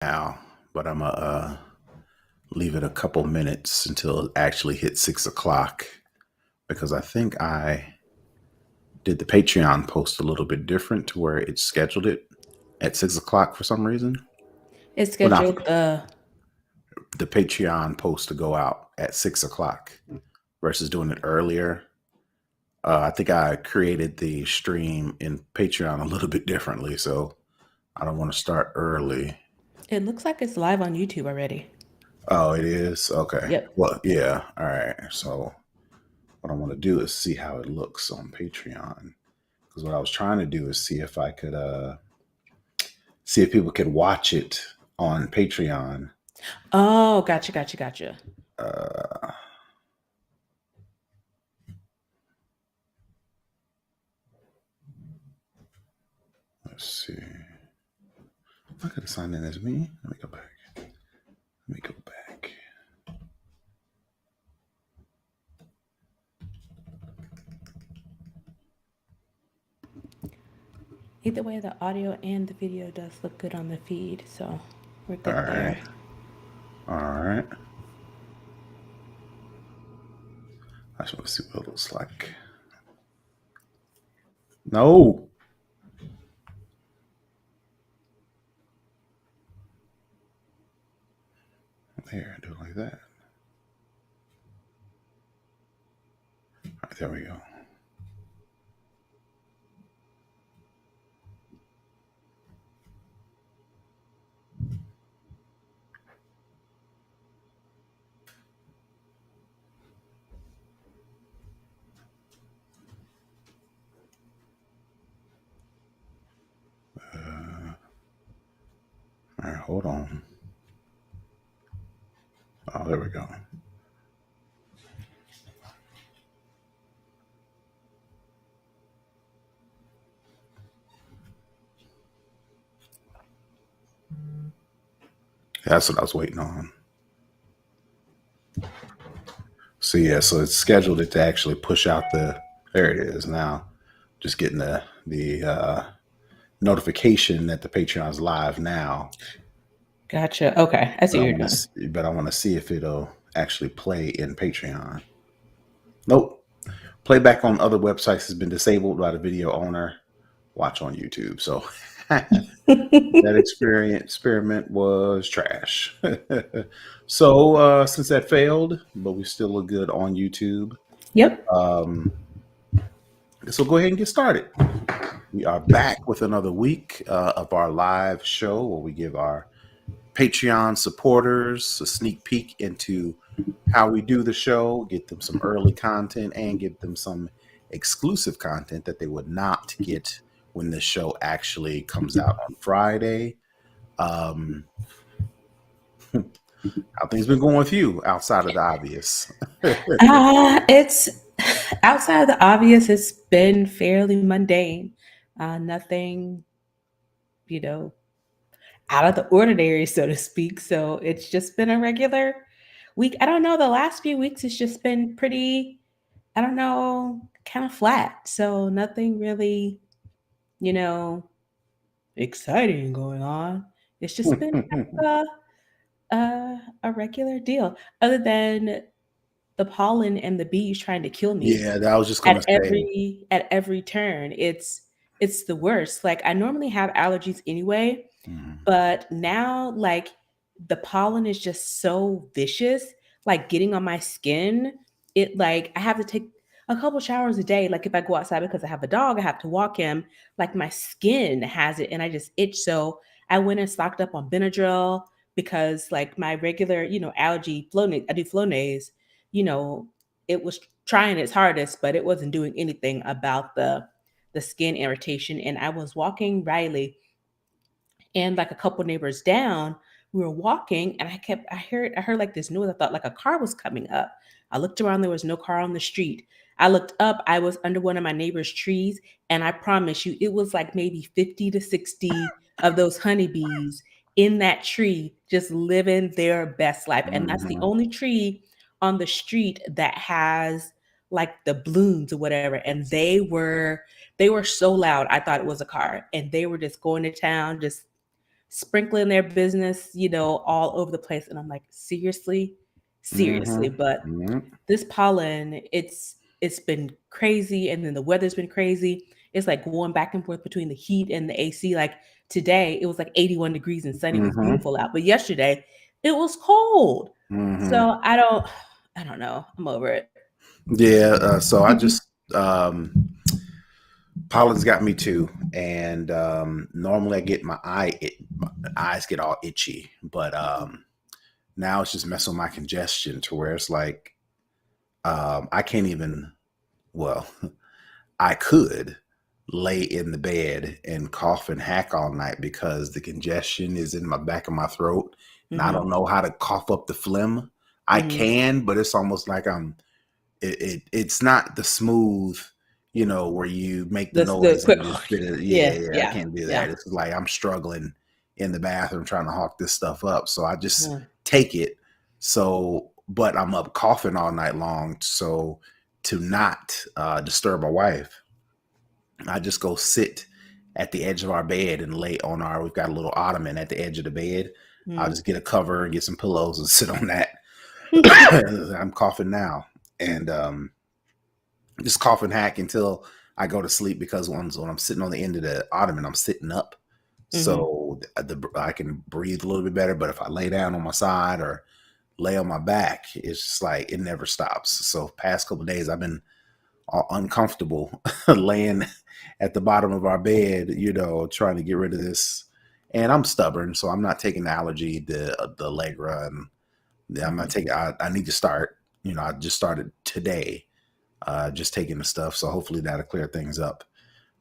now, but I'm gonna leave it a couple minutes until it actually hits 6 o'clock because I think I did the Patreon post a little bit different to where it scheduled it at 6 o'clock for some reason. It's Well, not scheduled the Patreon post to go out at 6 o'clock versus doing it earlier. I think I created the stream in Patreon a little bit differently, so I don't want to start early. it looks like it's live on YouTube already. Oh, it is? Okay. Yep. Well, yeah. All right. So what I want to do is see how it looks on Patreon. Because what I was trying to do is see if I could see if people could watch it on Patreon. Oh, gotcha. Uh let's see. I could have signed in as me. Let me go back. Let me go back. Either way, the audio and the video does look good on the feed, so we're All good right. there. All right. I just want to see what it looks like. No. There, do it like that. All right, there we go. All right, hold on. Oh, there we go. That's what I was waiting on. So yeah, so it's scheduled it to actually push out the. There it is now. Just getting the notification that the Patreon's live now. Gotcha. Okay, I see But I what you're want doing. to, but I want to see if it'll actually play in Patreon. Nope. Playback on other websites has been disabled by the video owner. Watch on YouTube. So that experiment was trash. So since that failed, but we still look good on YouTube. Yep. Um, so go ahead and get started. We are back with another week of our live show where we give our Patreon supporters a sneak peek into how we do the show, get them some early content, and give them some exclusive content that they would not get when the show actually comes out on Friday. Um, how things been going with you outside of the obvious? It's outside of the obvious. It's been fairly mundane. Nothing, you know, out of the ordinary, so to speak. So it's just been a regular week. I don't know. The last few weeks it's just been pretty. I don't know, kind of flat. So nothing really, you know, exciting going on. It's just been kind of a regular deal, other than the pollen and the bees trying to kill me Yeah, I was just gonna at say. every turn. It's the worst. Like I normally have allergies anyway, Mhm. but now like the pollen is just so vicious, like getting on my skin. It like I have to take a couple showers a day. Like if I go outside because I have a dog, I have to walk him. Like my skin has it and I just itch. So I went and stocked up on Benadryl because like my regular, allergy Flonase, I do Flonase, you know, it was trying its hardest, but it wasn't doing anything about the skin irritation. And I was walking Riley and like a couple neighbors down, we were walking and I heard like this noise. I thought like a car was coming up. I looked around, there was no car on the street. I looked up, I was under one of my neighbor's trees, and I promise you, it was like maybe 50 to 60 of those honeybees in that tree just living their best life. And that's the Mhm. only tree on the street that has like the blooms or whatever. And they were so loud. I thought it was a car. And they were just going to town, just sprinkling their business, all over the place. And I'm like, seriously, Mm-hmm. seriously. But Mm-hmm. this pollen, it's been crazy, and then the weather's been crazy. It's like going back and forth between the heat and the AC. Like today, it was like 81 degrees and sunny. It was Mm-hmm. beautiful out. But yesterday, it was cold. Mm-hmm. So I don't know. I'm over it. Yeah. So I just pollen's got me too, and normally I get my eyes get all itchy, but now it's just messing with my congestion to where it's like I can't even. Well, I could lay in the bed and cough and hack all night because the congestion is in my back of my throat, and I Mm-hmm. don't know how to cough up the phlegm. I Mm-hmm. can, but it's almost like it's not the smooth, where you make the The noise and quick, you just spit it. Yeah, yeah, yeah, I yeah, can't do yeah. that. It's like I'm struggling in the bathroom trying to hawk this stuff up. So I just Yeah. take it. So, but I'm up coughing all night long. So to not disturb my wife, I just go sit at the edge of our bed and lay on we've got a little ottoman at the edge of the bed. I'll just get a cover and get some pillows and sit on that. I'm coughing now. And just cough and hack until I go to sleep, because when I'm sitting on the end of the ottoman, I'm sitting up. Mm-hmm. So I can breathe a little bit better. But if I lay down on my side or lay on my back, it's just like it never stops. So past couple of days, I've been all uncomfortable laying at the bottom of our bed, trying to get rid of this. And I'm stubborn, so I'm not taking the allergy, the Allegra, and I'm not taking. I need to start. I just started today, just taking the stuff. So hopefully that'll clear things up.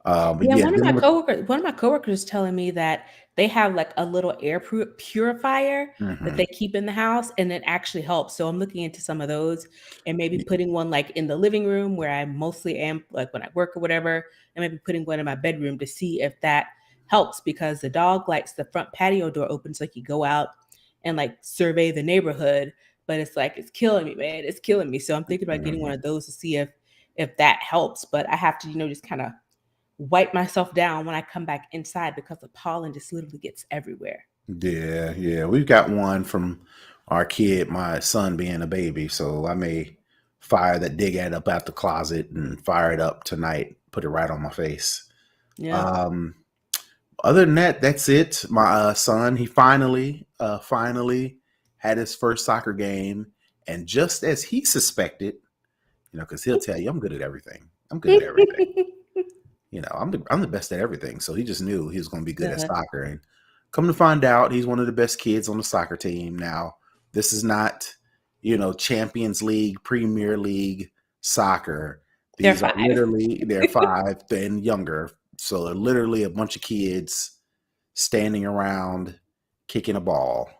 But Yeah, yeah, dealing with. one of my coworkers telling me that they have like a little air purifier that Mhm. they keep in the house, and it actually helps. So I'm looking into some of those, and maybe putting one like in the living room where I mostly am, like when I work or whatever, and maybe putting one in my bedroom to see if that helps, because the dog likes the front patio door open so he can go out and like survey the neighborhood. But it's like it's killing me, man. It's killing me. So I'm thinking about getting one Mhm. of those to see if that helps. But I have to, just kind of wipe myself down when I come back inside because the pollen just literally gets everywhere. Yeah, yeah. We've got one from our kid, my son being a baby. So I may fire that dig at up out the closet and fire it up tonight, put it right on my face. Yeah. Um, Other than that, that's it. My son, he finally had his first soccer game. And just as he suspected, because he'll tell you, I'm good at everything. I'm good at everything. I'm the best at everything. So he just knew he was going to be good at Uh-huh. soccer. And come to find out, he's one of the best kids on the soccer team. Now, this is not, Champions League, Premier League soccer. They're These are 5. literally, they're 5 and younger. So they're literally a bunch of kids standing around kicking a ball.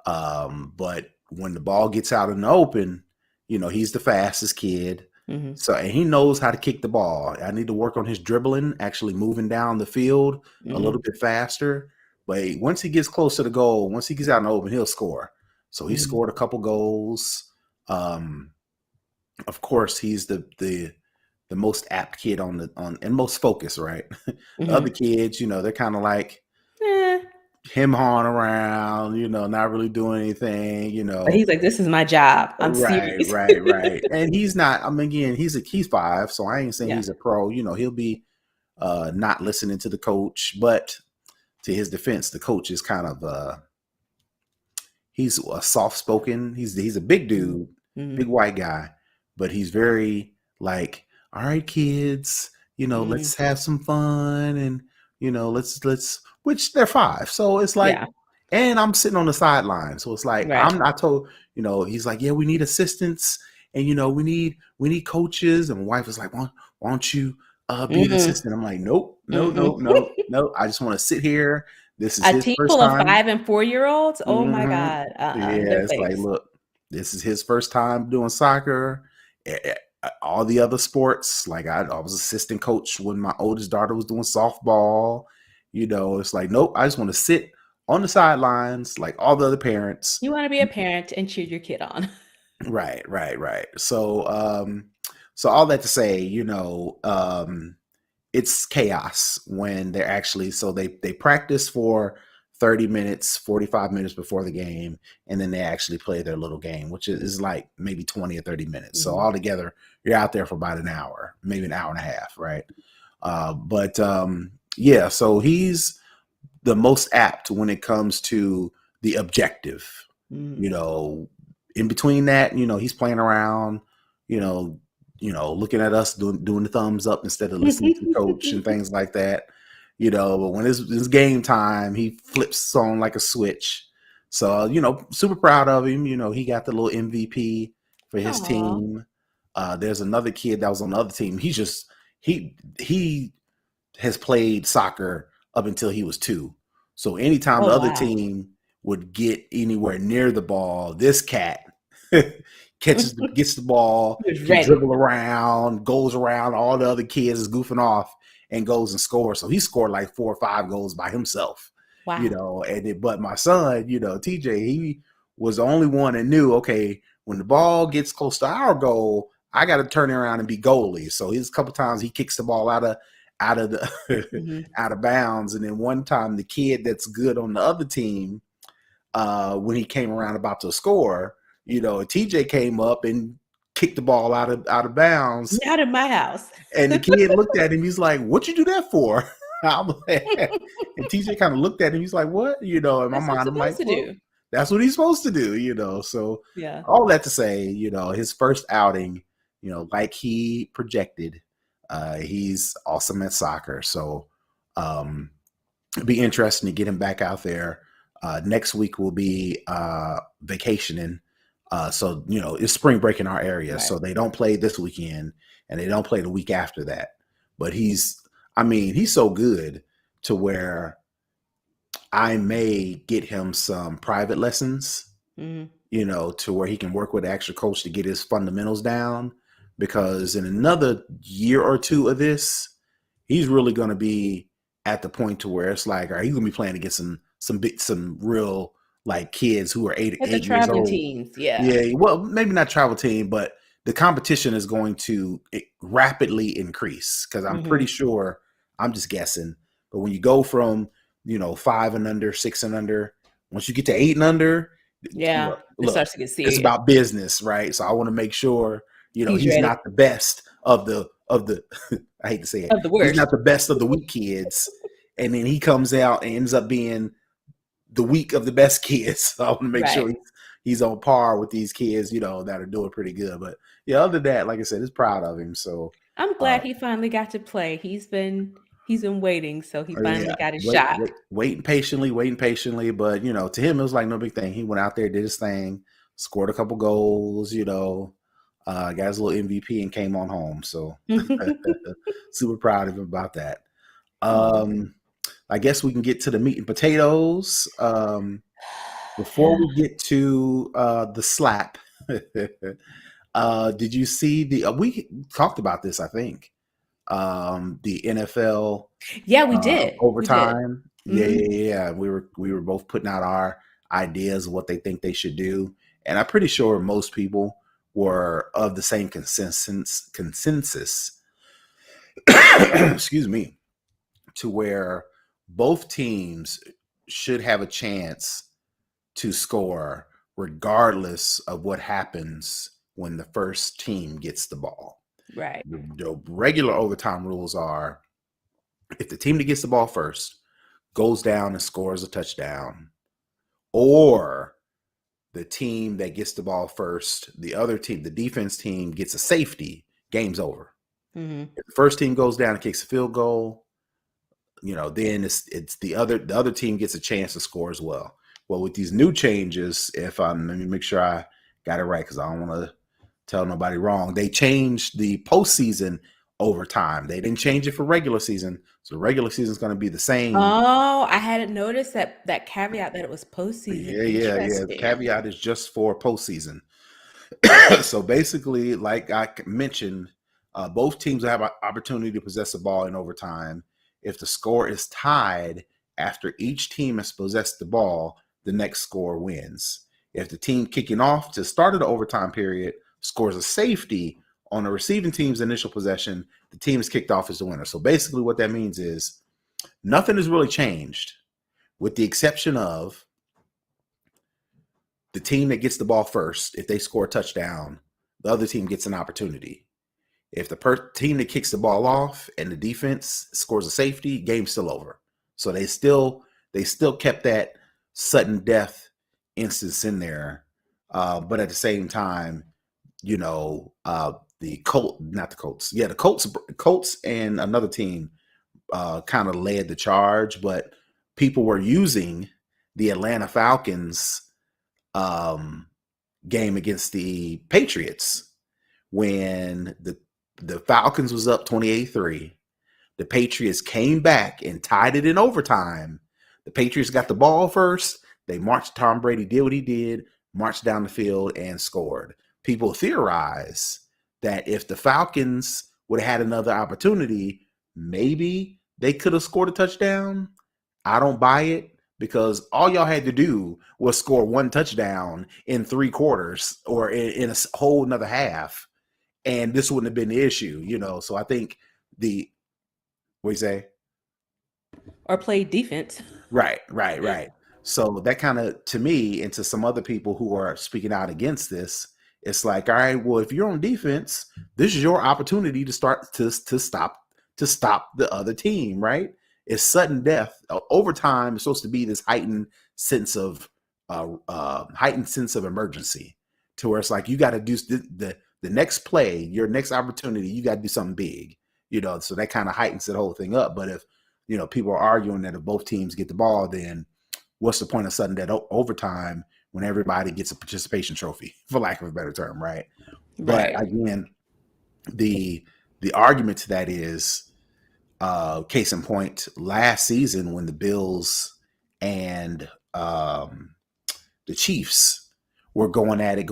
But when the ball gets out in the open, he's the fastest kid. Mhm. So, and he knows how to kick the ball. I need to work on his dribbling, actually moving down the field a little Mhm. bit faster. But once he gets close to the goal, once he gets out in the open, he'll score. So he Mhm. scored a couple goals. Um, of course, he's the most apt kid on and most focused, right? The other Mhm. kids, they're kind of like Eh. him hawing around, not really doing anything, But he's like, "This is my job. I'm Right, serious." right, right. And he's not, I mean, again, he's 5, so I ain't saying Yeah. he's a pro. He'll be not listening to the coach, but to his defense, the coach is kind of he's a soft spoken. He's a big Mhm. dude, big Mhm. white guy, but he's very like, all right, kids, Mhm. let's have some fun, and let's which they're 5. So it's like, Yeah. and I'm sitting on the sideline. So it's like Right. I told, he's like, yeah, we need assistants, and we need coaches. And my wife was like, why don't you be the Mhm. assistant? I'm like, nope, no, Mhm. no, no, no. I just want to sit here. This is A his team first full of time. 5 and 4-year-olds? Oh my Hmm. god. No Yeah, it's like, thanks. look, this is his first time doing soccer. All the other sports, like I was assistant coach when my oldest daughter was doing softball. It's like, nope, I just want to sit on the sidelines like all the other parents. You wanna be a parent and cheer your kid on. Right, right, right. So all that to say, it's chaos when they're actually, so they practice for 30 minutes, 45 minutes before the game, and then they actually play their little game, which is like maybe 20 or 30 minutes. So altogether, you're out there for about an hour, maybe an hour and a half, right? Yeah, so he's the most apt when it comes to the objective. You know, in between that, he's playing around, looking at us doing the thumbs up instead of listening to coach and things like that. But when it's game time, he flips on like a switch. So, super proud of him. He got the little MVP for his team. There's another kid that was on the other team. He has played soccer up until he was 2. So anytime the other team would get anywhere near the ball, this cat gets the ball, can dribble around, goes around, all the other kids is goofing off and goes and scores. So he scored like 4 or 5 goals by himself. Wow. But my son, TJ, he was the only one that knew, okay, when the ball gets close to our goal, I got to turn around and be goalie. So he's a couple times he kicks the ball out of bounds. And then one time the kid that's good on the other team, when he came around about to score, TJ came up and kicked the ball out of bounds. Out of my house. And the kid looked at him. He's like, "What you do that for?" And TJ kind of looked at him. He's like, "What?" In my mind, I'm like, well, "That's what he's supposed to do." So yeah. All that to say, his first outing, like he projected, he's awesome at soccer. So it'd be interesting to get him back out there. Next week we'll be vacationing. So, it's spring break in our area. Right. So they don't play this weekend and they don't play the week after that. But he's so good to where I may get him some private lessons, to where he can work with an extra coach to get his fundamentals down. Because in another year or 2 of this, he's really going to be at the point to where it's like, all right, he's going to be playing against some real like kids who are 8 years old. Teams, yeah. Yeah, well, maybe not travel team, but the competition is going to rapidly increase because I'm pretty sure, I'm just guessing, but when you go from 5 and under, 6 and under, once you get to 8 and under, it starts to get serious. It's about business, right? So I want to make sure he's not the best of the I hate to say it, he's not the best of the weak kids, and then he comes out and ends up being the weak of the best kids. So I want to make sure he's on par with these kids, that are doing pretty good. But yeah, other than that, like I said, it's proud of him. So I'm glad he finally got to play. He's been waiting, so he finally got his shot. Waiting patiently. But to him, it was like no big thing. He went out there, did his thing, scored a couple goals, got his little MVP and came on home. So super proud of him about that. I guess we can get to the meat and potatoes. Before we get to the slap, did you see we talked about this, I think, the NFL. Yeah, we did. Overtime. We did. Yeah. We were both putting out our ideas of what they think they should do. And I'm pretty sure most people were of the same consensus, excuse me, to where both teams should have a chance to score regardless of what happens when the first team gets the ball. Right. The regular overtime rules are if the team that gets the ball first goes down and scores a touchdown, or the team that gets the ball first, the other team, the defense team, gets a safety, game's over. If the first team goes down and kicks a field goal, then it's the other team gets a chance to score as well. Well, with these new changes, let me make sure I got it right because I don't want to tell nobody wrong. They changed the postseason overtime. They didn't change it for regular season, so regular season is going to be the same. Oh, I hadn't noticed that caveat that it was postseason. Yeah. The caveat is just for postseason. So basically, like I mentioned, both teams have an opportunity to possess the ball in overtime. If the score is tied after each team has possessed the ball, the next score wins. If the team kicking off to start of the overtime period scores a safety on the receiving team's initial possession, the team is kicked off as the winner. So basically what that means is nothing has really changed. with the exception of the team that gets the ball first, if they score a touchdown, the other team gets an opportunity. If the team that kicks the ball off and the defense scores a safety, game's still over. So they still kept that sudden death instance in there, but at the same time, you know, the Colts and another team kind of led the charge, but people were using the Atlanta Falcons game against the Patriots when the Falcons was up 28-3. The Patriots came back and tied it in overtime. The Patriots got the ball first. They marched. Tom Brady did what he did, marched down the field and scored. People theorize that if the Falcons would have had another opportunity, maybe they could have scored a touchdown. I don't buy it, because all y'all had to do was score one touchdown in 3 quarters or in a whole another half, and this wouldn't have been the issue, you know. So I think what do you say? Or play defense. Right. So that kind of, to me, and to some other people who are speaking out against this, it's like, all right, well, if you're on defense, this is your opportunity to start to stop the other team, right? It's sudden death. Overtime is supposed to be this heightened sense of emergency, to where it's like you got to do the next play, your next opportunity, you got to do something big, you know. So that kind of heightens the whole thing up. But if, you know, people are arguing that if both teams get the ball, then what's the point of sudden death overtime when everybody gets a participation trophy, for lack of a better term, right? But again, the argument to that is, case in point, last season when the Bills and the Chiefs were going at it,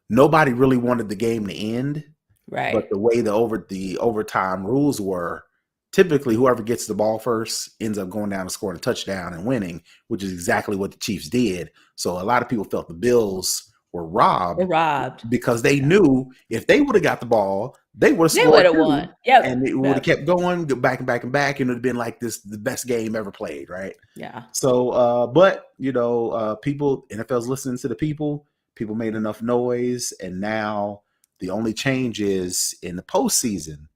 nobody really wanted the game to end. Right. But the way the overtime rules were, typically whoever gets the ball first ends up going down and scoring a touchdown and winning, which is exactly what the Chiefs did. So a lot of people felt the Bills were robbed because they knew if they would have got the ball, they would have scored too, won. Yep. And it would have kept going, back and back and back, and it would have been like the best game ever played, right? Yeah. So, but you know, people, NFL's listening to the people. People made enough noise, and now the only change is in the postseason,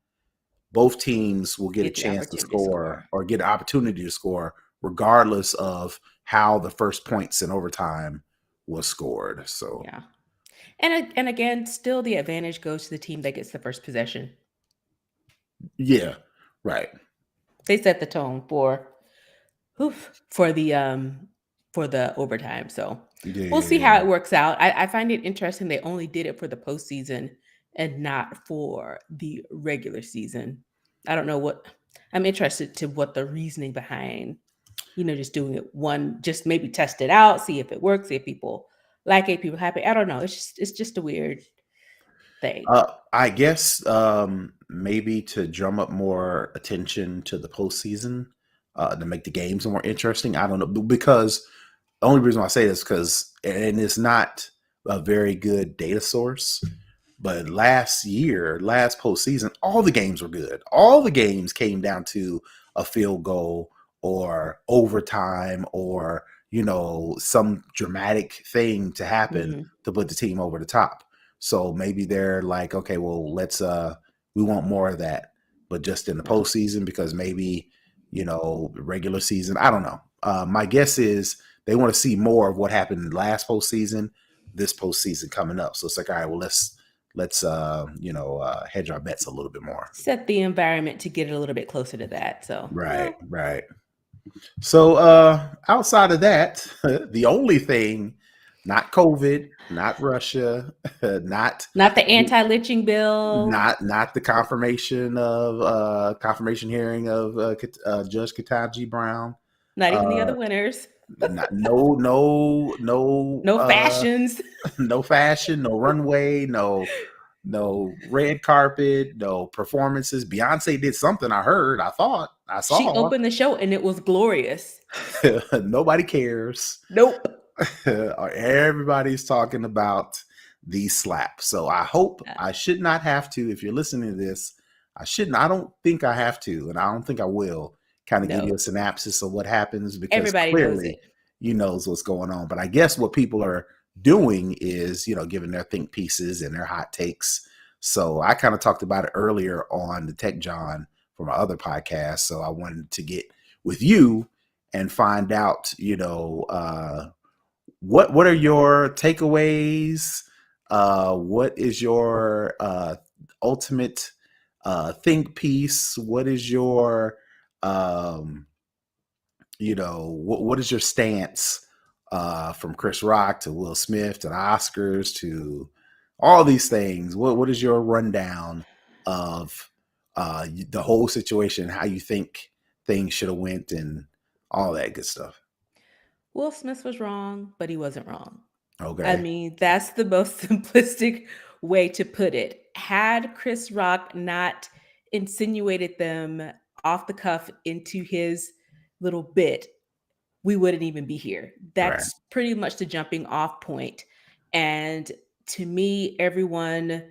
both teams will get a chance to score or get an opportunity to score, regardless of how the first points in overtime was scored. So yeah, and again, still the advantage goes to the team that gets the first possession. Yeah, right. They set the tone for the overtime. So we'll see how it works out. I find it interesting they only did it for the postseason and not for the regular season. I don't know what. I'm interested to what the reasoning behind, you know, just doing it just maybe test it out, see if it works, see if people like it, people happy. I don't know. It's just a weird thing. I guess maybe to drum up more attention to the postseason, to make the games more interesting. I don't know, because the only reason why I say this and it's not a very good data source, but last postseason, all the games were good. All the games came down to a field goal or overtime or, you know, some dramatic thing to happen to put the team over the top. So maybe they're like, okay, well, we want more of that, but just in the postseason, because maybe, you know, regular season, I don't know. My guess is they want to see more of what happened last postseason, this postseason coming up. So it's like, all right, well, let's hedge our bets a little bit more. Set the environment to get it a little bit closer to that. So right. So outside of that, the only thing, not COVID, not Russia, not the anti-lynching bill, not the confirmation hearing of Judge Ketanji Brown, not even the other winners. No fashions, no fashion, no runway, no red carpet, no performances. Beyonce did something. I saw. She opened the show and it was glorious. Nobody cares. Nope. Everybody's talking about these slaps. So I hope I should not have to. If you're listening to this, I don't think I have to, and I don't think I will kind of give you a knows. synopsis of what happens, because Everybody knows clearly it. you knows what's going on. But I guess what people are doing is, giving their think pieces and their hot takes. So I kind of talked about it earlier on the Tech John for my other podcast. So I wanted to get with you and find out, what are your takeaways? What is your ultimate think piece? What is your what is your stance from Chris Rock to Will Smith to the Oscars to all these things? What is your rundown of the whole situation, how you think things should have went, and all that good stuff? Will Smith was wrong, but he wasn't wrong. I Okay. mean, that's the most simplistic way to put it. Had Chris Rock not insinuated them off the cuff into his little bit, we wouldn't even be here. Right. That's pretty much the jumping off point. And to me, everyone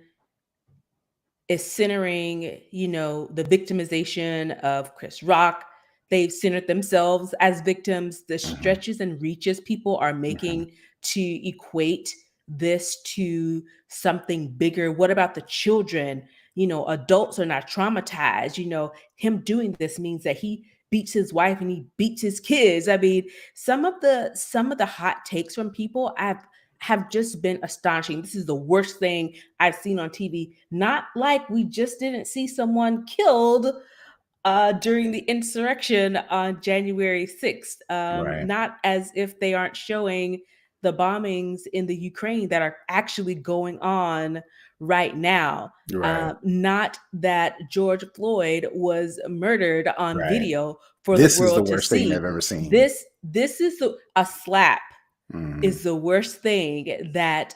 is centering, the victimization of Chris Rock. They've centered themselves as victims. The Mm-hmm. stretches and reaches people are Mm-hmm. making to equate this to something bigger. What about the children? Adults are not traumatized. Him doing this means that he beats his wife and he beats his kids. I mean, some of the hot takes from people have just been astonishing. This is the worst thing I've seen on TV. Not like we just didn't see someone killed during the insurrection on January 6th. Right. Not as if they aren't showing the bombings in the Ukraine that are actually going on right now. Right. Not that George Floyd was murdered on Right. video for the This is the world to worst thing they've see. ever seen. This is a slap Mm-hmm. is the worst thing that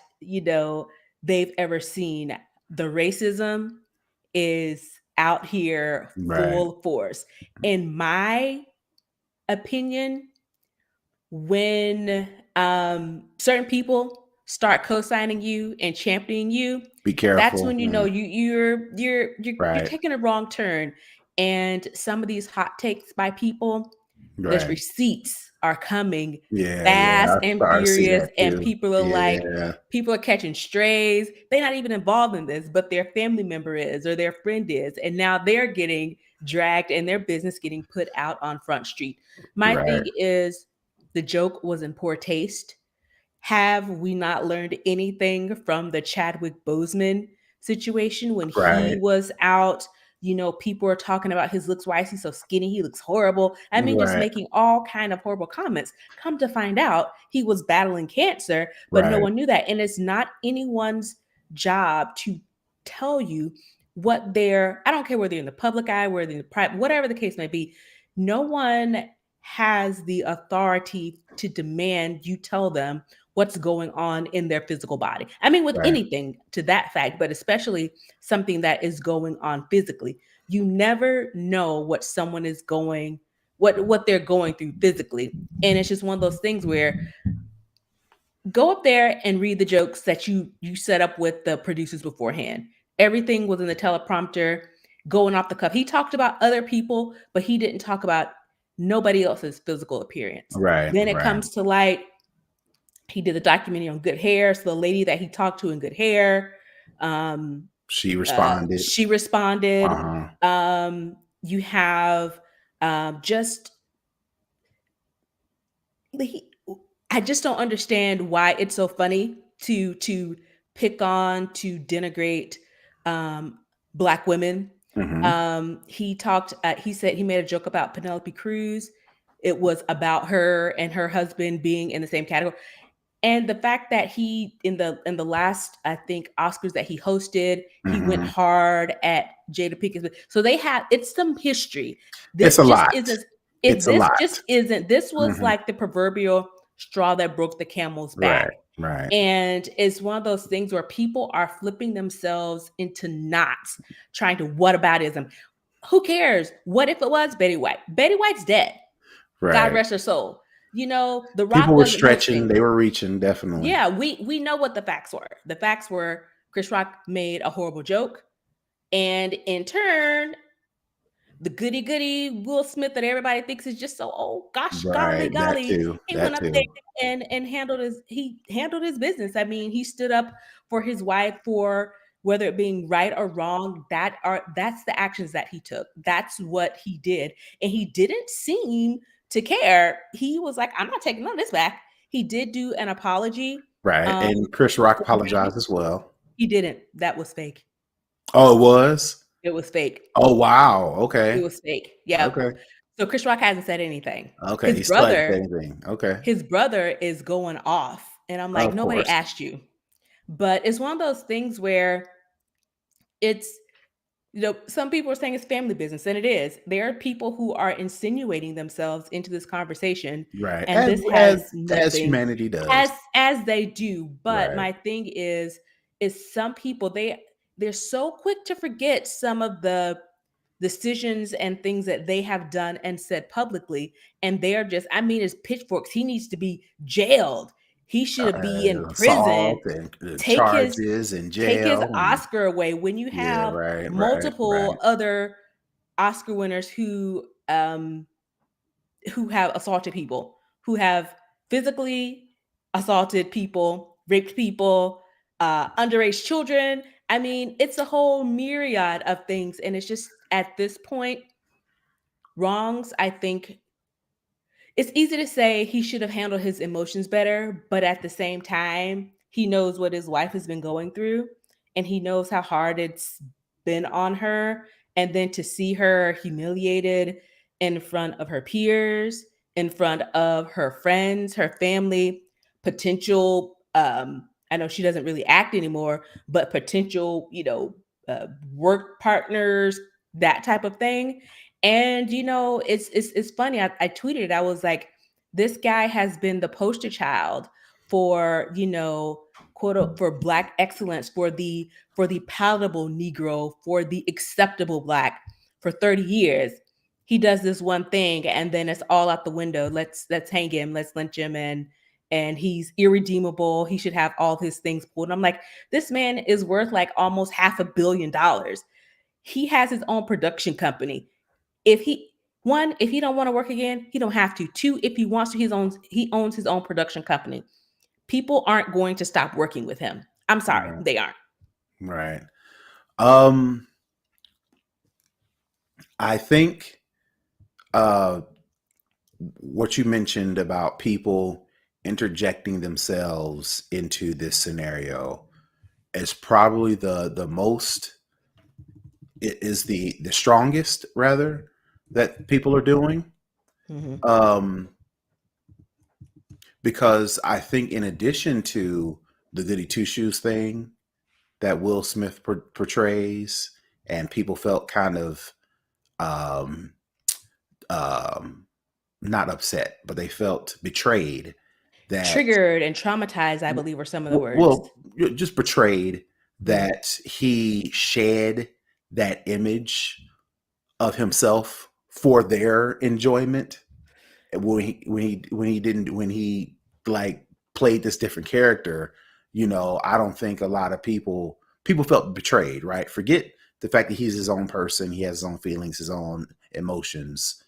they've ever seen. The racism is out here Right. full force. In my opinion, when certain people start co-signing you and championing you, Be that's careful. when Mm. you're Right. taking a wrong turn. And some of these hot takes by people, the Right. receipts are coming Yeah. Yeah. fast I and started to see furious, that and too. people are like, Yeah. people are catching strays. They're not even involved in this, but their family member is or their friend is, and now they're getting dragged and their business getting put out on Front Street. My Right. thing is, the joke was in poor taste. Have we not learned anything from the Chadwick Boseman situation when he Right. was out? People are talking about his looks. Why is he so skinny? He looks horrible. I mean, just Right. making all kind of horrible comments. Come to find out, he was battling cancer, but no Right. one knew that. And it's not anyone's job to tell you what they're, I don't care whether you're in the public eye, whether in the private, whatever the case may be. No one has the authority to demand you tell them what's going on in their physical body. I mean, with Right. anything to that fact, but especially something that is going on physically. You never know what someone is going, what they're going through physically. And it's just one of those things where go up there and read the jokes that you set up with the producers beforehand. Everything was in the teleprompter, going off the cuff. He talked about other people, but he didn't talk about nobody else's physical appearance. Right. Then it Right. comes to light, he did a documentary on good hair. So the lady that he talked to in good hair, She responded. she responded. Uh-huh. You have just he, I just don't understand why it's so funny to pick on, to denigrate Black women. Mm-hmm. He said he made a joke about Penelope Cruz. It was about her and her husband being in the same category. And the fact that he in the last, I think, Oscars that he hosted, he went Mm-hmm. hard at Jada Pinkett. So they have, it's some history. This It's a lot. This was Mm-hmm. like the proverbial straw that broke the camel's back. Right. Right. And it's one of those things where people are flipping themselves into knots, trying to whataboutism. Who cares? What if it was Betty White? Betty White's dead. God Right. rest her soul. The People Rock were wasn't stretching. hosting. They were reaching, definitely. Yeah, we know what the facts were. The facts were Chris Rock made a horrible joke, and in turn, the goody goody Will Smith that everybody thinks is just so, oh gosh, golly Right. That golly. too. He That went up there too. and handled his business. I mean, he stood up for his wife, for whether it being right or wrong. That's the actions that he took. That's what he did. And he didn't seem to care. He was like, I'm not taking none of this back. He did do an apology. Right. Um, And Chris Rock for being, apologized as well. he didn't. That was fake. Oh, it was? It was fake. Oh, wow. It Okay. was fake. Yep. Okay. So Chris Rock hasn't said anything. Okay. His He still hadn't said brother, anything. Okay. his brother is going off. And I'm like, Of nobody course. asked you. But it's one of those things where it's, some people are saying it's family business, and it is. There are people who are insinuating themselves into this conversation, Right. and As this has as nothing, humanity does. as they do. But Right. my thing is some people, they're so quick to forget some of the decisions and things that they have done and said publicly, and they're just, I mean, it's pitchforks. He needs to be jailed. He should be in prison. Assault and Take his charges in take his jail. And, Oscar away when you yeah. have Right. Right. Right. multiple other Oscar winners who have assaulted people, who have physically assaulted people, raped people, underage children. I mean, it's a whole myriad of things, and it's just at this point, wrongs. I think it's easy to say he should have handled his emotions better, but at the same time, he knows what his wife has been going through, and he knows how hard it's been on her. And then to see her humiliated in front of her peers, in front of her friends, her family, potential, I know she doesn't really act anymore, but potential, work partners, that type of thing. And it's funny. I tweeted it. I was like, this guy has been the poster child for, for Black excellence, for the palatable Negro, for the acceptable Black for 30 years. He does this one thing, and then it's all out the window. Let's hang him. Let's lynch him, and he's irredeemable. He should have all his things pulled. And I'm like, this man is worth like almost $500 million. He has his own production company. If he don't want to work again, he don't have to. Two, if he wants to, he owns his own production company. People aren't going to stop working with him. I'm sorry, Right. they aren't. Right. I think what you mentioned about people interjecting themselves into this scenario is probably the most, it is the strongest rather that people are doing. Mm-hmm. Because I think in addition to the goody two shoes thing that Will Smith portrays, and people felt kind of um, not upset, but they felt betrayed. That Triggered and traumatized, I believe, are some of the words. well, just betrayed that he shed that image of himself for their enjoyment. When he like played this different character, I don't think a lot of people felt betrayed, right? Forget the fact that he's his own person, he has his own feelings, his own emotions.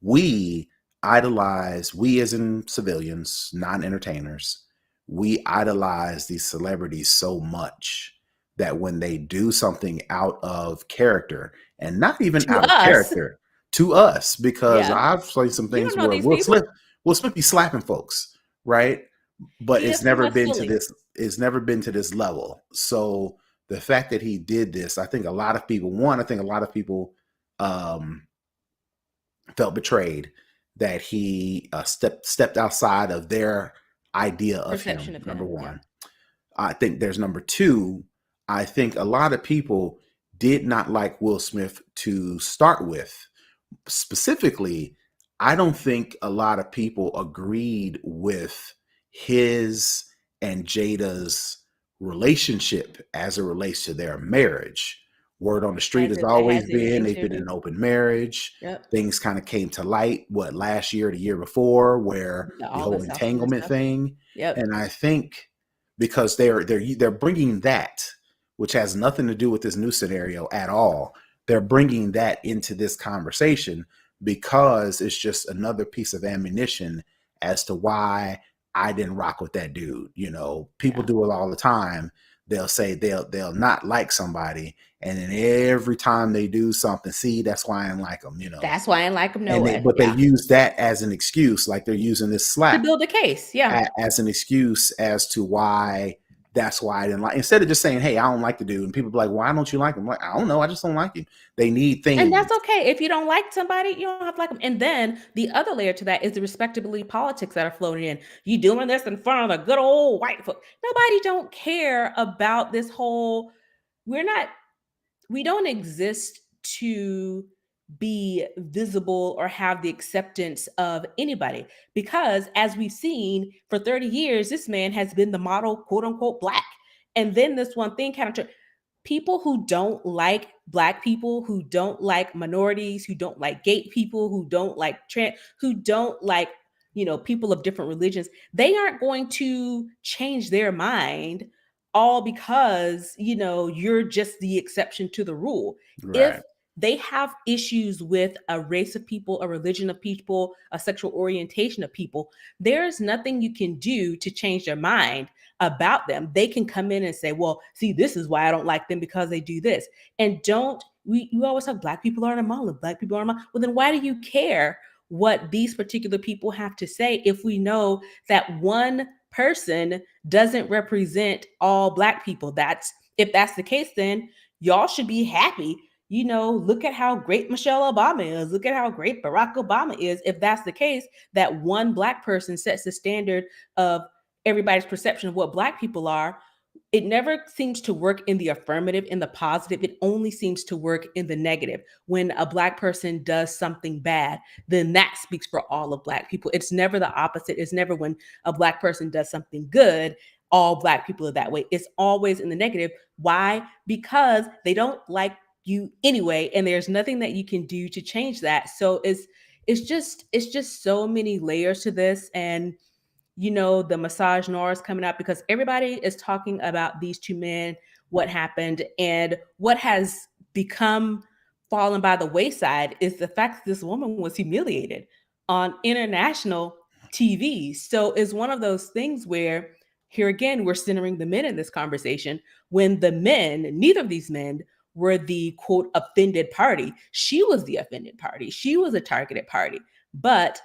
We we as in civilians, non-entertainers, we idolize these celebrities so much that when they do something out of character, and not even To out of us, character, to us, because yeah. I've seen some You things don't know where these people. Will Smith be slapping folks, right? But He it's does too never much been to silly. this. It's never been to this level. So the fact that he did this, I think a lot of people. One, I think a lot of people felt betrayed that he stepped outside of their idea of Perception him. of Number him. Yeah. one, I think there's number two. I think a lot of people did not like Will Smith to start with. Specifically, I don't think a lot of people agreed with his and Jada's relationship as it relates to their marriage. Word on the street As has if that always has been anything they've to been in do. an open marriage. Yep. Things kind of came to light, last year, the year before, where the All the whole South Korea entanglement stuff. thing. Yep. And I think because they're bringing that, which has nothing to do with this new scenario at all, they're bringing that into this conversation because it's just another piece of ammunition as to why I didn't rock with that dude. You know, people do it all the time. They'll say they'll not like somebody, and then every time they do something, see, that's why I didn't like them. You know, That's why I didn't like them. No and way. they Yeah. use that as an excuse, like they're using this To slap build a case. Yeah. as an excuse as to why that's why I didn't like. Instead of just saying, "Hey, I don't like the dude," and people be like, "Why don't you like him?" I'm like, I don't know, I just don't like him. They need And things. that's okay. If you don't like somebody, you don't have to like them. And then the other layer to that is the respectability politics that are floating in. You doing this in front of the good old white folk. Nobody don't care about this whole, we're not, we don't exist to be visible or have the acceptance of anybody, because as we've seen for 30 years, this man has been the model, quote unquote, black. And then this one thing kind of, people who don't like black people, who don't like minorities, who don't like gay people, who don't like trans, who don't like, people of different religions, they aren't going to change their mind all because, you're just the exception to the rule. If Right. they have issues with a race of people, a religion of people, a sexual orientation of people, there's nothing you can do to change their mind about them. They can come in and say, well, see, this is why I don't like them, because they do this. And you always have black people aren't a monolith, black people aren't a monolith. Well, then why do you care what these particular people have to say if we know that one person doesn't represent all black people? If that's the case, then y'all should be happy. Look at how great Michelle Obama is. Look at how great Barack Obama is. If that's the case, that one black person sets the standard of everybody's perception of what black people are, it never seems to work in the affirmative, in the positive. It only seems to work in the negative. When a black person does something bad, then that speaks for all of black people. It's never the opposite. It's never when a black person does something good, all black people are that way. It's always in the negative. Why? Because they don't like you anyway, and there's nothing that you can do to change that. So it's just so many layers to this. And the massage is coming up because everybody is talking about these two men, what happened, and what has become fallen by the wayside is the fact that this woman was humiliated on international TV. So it's one of those things where, here again, we're centering the men in this conversation, when the men, neither of these men were the quote offended party. She was the offended party. She was a targeted party. But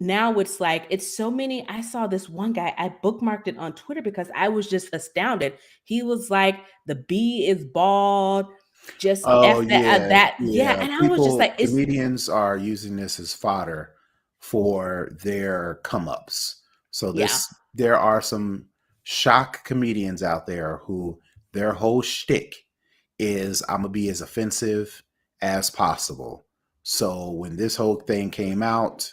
now it's like, it's so many. I saw this one guy, I bookmarked it on Twitter because I was just astounded. He was like, the B is bald, just Oh F that, yeah, that. Yeah. yeah. And I was just like, it's, Comedians are using this as fodder for their come ups. So yeah, there are some shock comedians out there who their whole shtick is I'm gonna be as offensive as possible. So when this whole thing came out,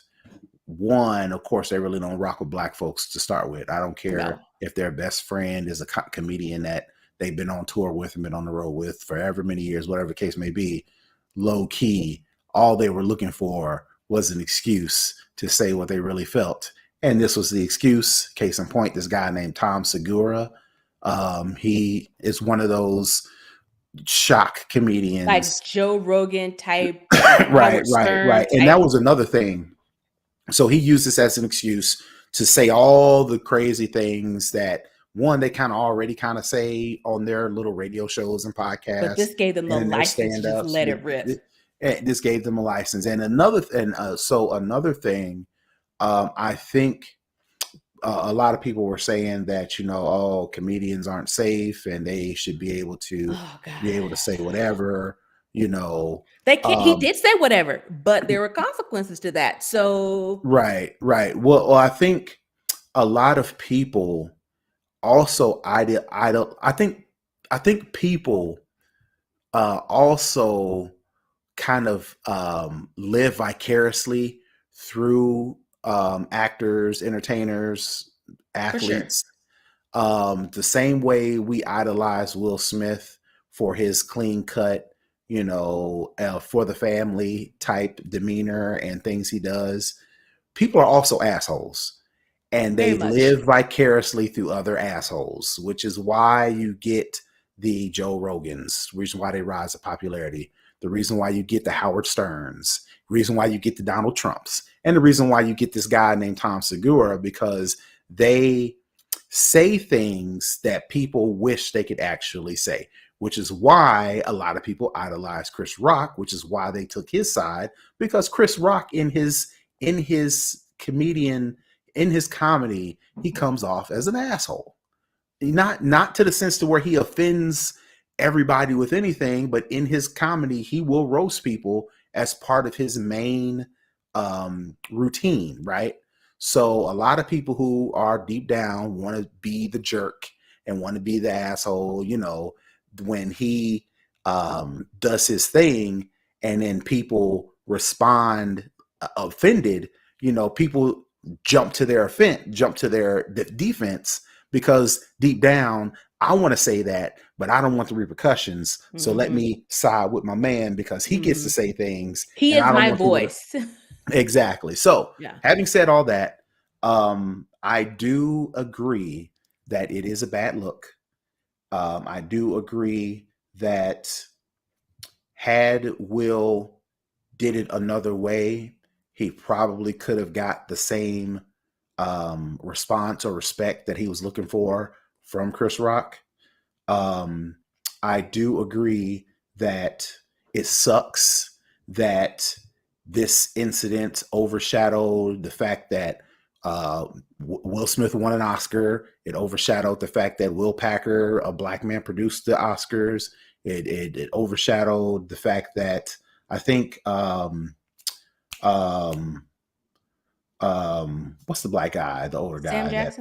one, of course, they really don't rock with black folks to start with. I don't care no, if their best friend is a comedian that they've been on tour with and been on the road with for ever many years, whatever the case may be. Low key, all they were looking for was an excuse to say what they really felt. And this was the excuse. Case in point, this guy named Tom Segura. He is one of those shock like comedians. Joe Rogan type, Right, Howard right, Stern right. And type. that was another thing. So he used this as an excuse to say all the crazy things that, one, they kind of already kind of say on their little radio shows and But podcasts this gave them the and in their license to just stand-ups. let it rip. This gave them a license. And so another thing, I think a lot of people were saying that, oh, comedians aren't safe and they should be able to Oh say God. whatever, you know. They can't, he Um, did say whatever, but there were consequences to that. So right, right. Well, I think a lot of people also I think people also kind of live vicariously through actors, entertainers, for sure. athletes. The same way we idolize Will Smith for his clean cut, for the family type demeanor and things he does, people are also assholes, and Very they much. live vicariously through other assholes, which is why you get the Joe Rogans, reason why they rise to popularity. the reason why you get the Howard Sterns, the reason why you get the Donald Trumps, and the reason why you get this guy named Tom Segura, because they say things that people wish they could actually say, which is why a lot of people idolize Chris Rock, which is why they took his side, because Chris Rock in his comedy, he comes off as an asshole. Not to the sense to where he offends everybody with anything, but in his comedy, he will roast people as part of his main routine, right? So a lot of people who are deep down want to be the jerk and want to be the asshole, when he does his thing and then people respond offended, people jump to their defense, because deep down, I want to say that, but I don't want the repercussions. So let me side with my man because he gets to say things. He and is I don't my want voice. Exactly. So Yeah. having said all that, I do agree that it is a bad look. I do agree that had Will did it another way, he probably could have got the same response or respect that he was looking for from Chris Rock. I do agree that it sucks that this incident overshadowed the fact that Will Smith won an Oscar. It overshadowed the fact that Will Packer, a black man, produced the Oscars. It overshadowed the fact that I think what's the black guy, the older guy?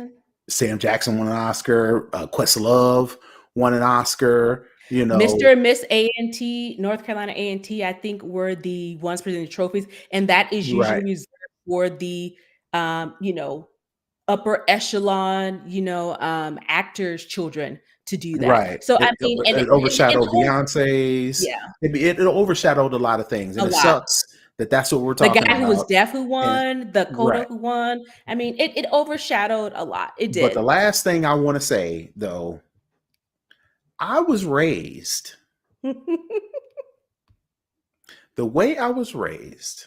Sam Jackson won an Oscar. Questlove won an Oscar. Mr. and Miss A&T, North Carolina A&T, I think were the ones presenting trophies, and that is usually reserved for the upper echelon, actors' children to do that. Right. So it overshadowed Beyonce's. Yeah, it overshadowed a lot of things, and it sucks that that's what we're talking about. The guy who was deaf who won, the coda who won. I mean, it overshadowed a lot. It did. But the last thing I want to say, though, I was raised the way I was raised.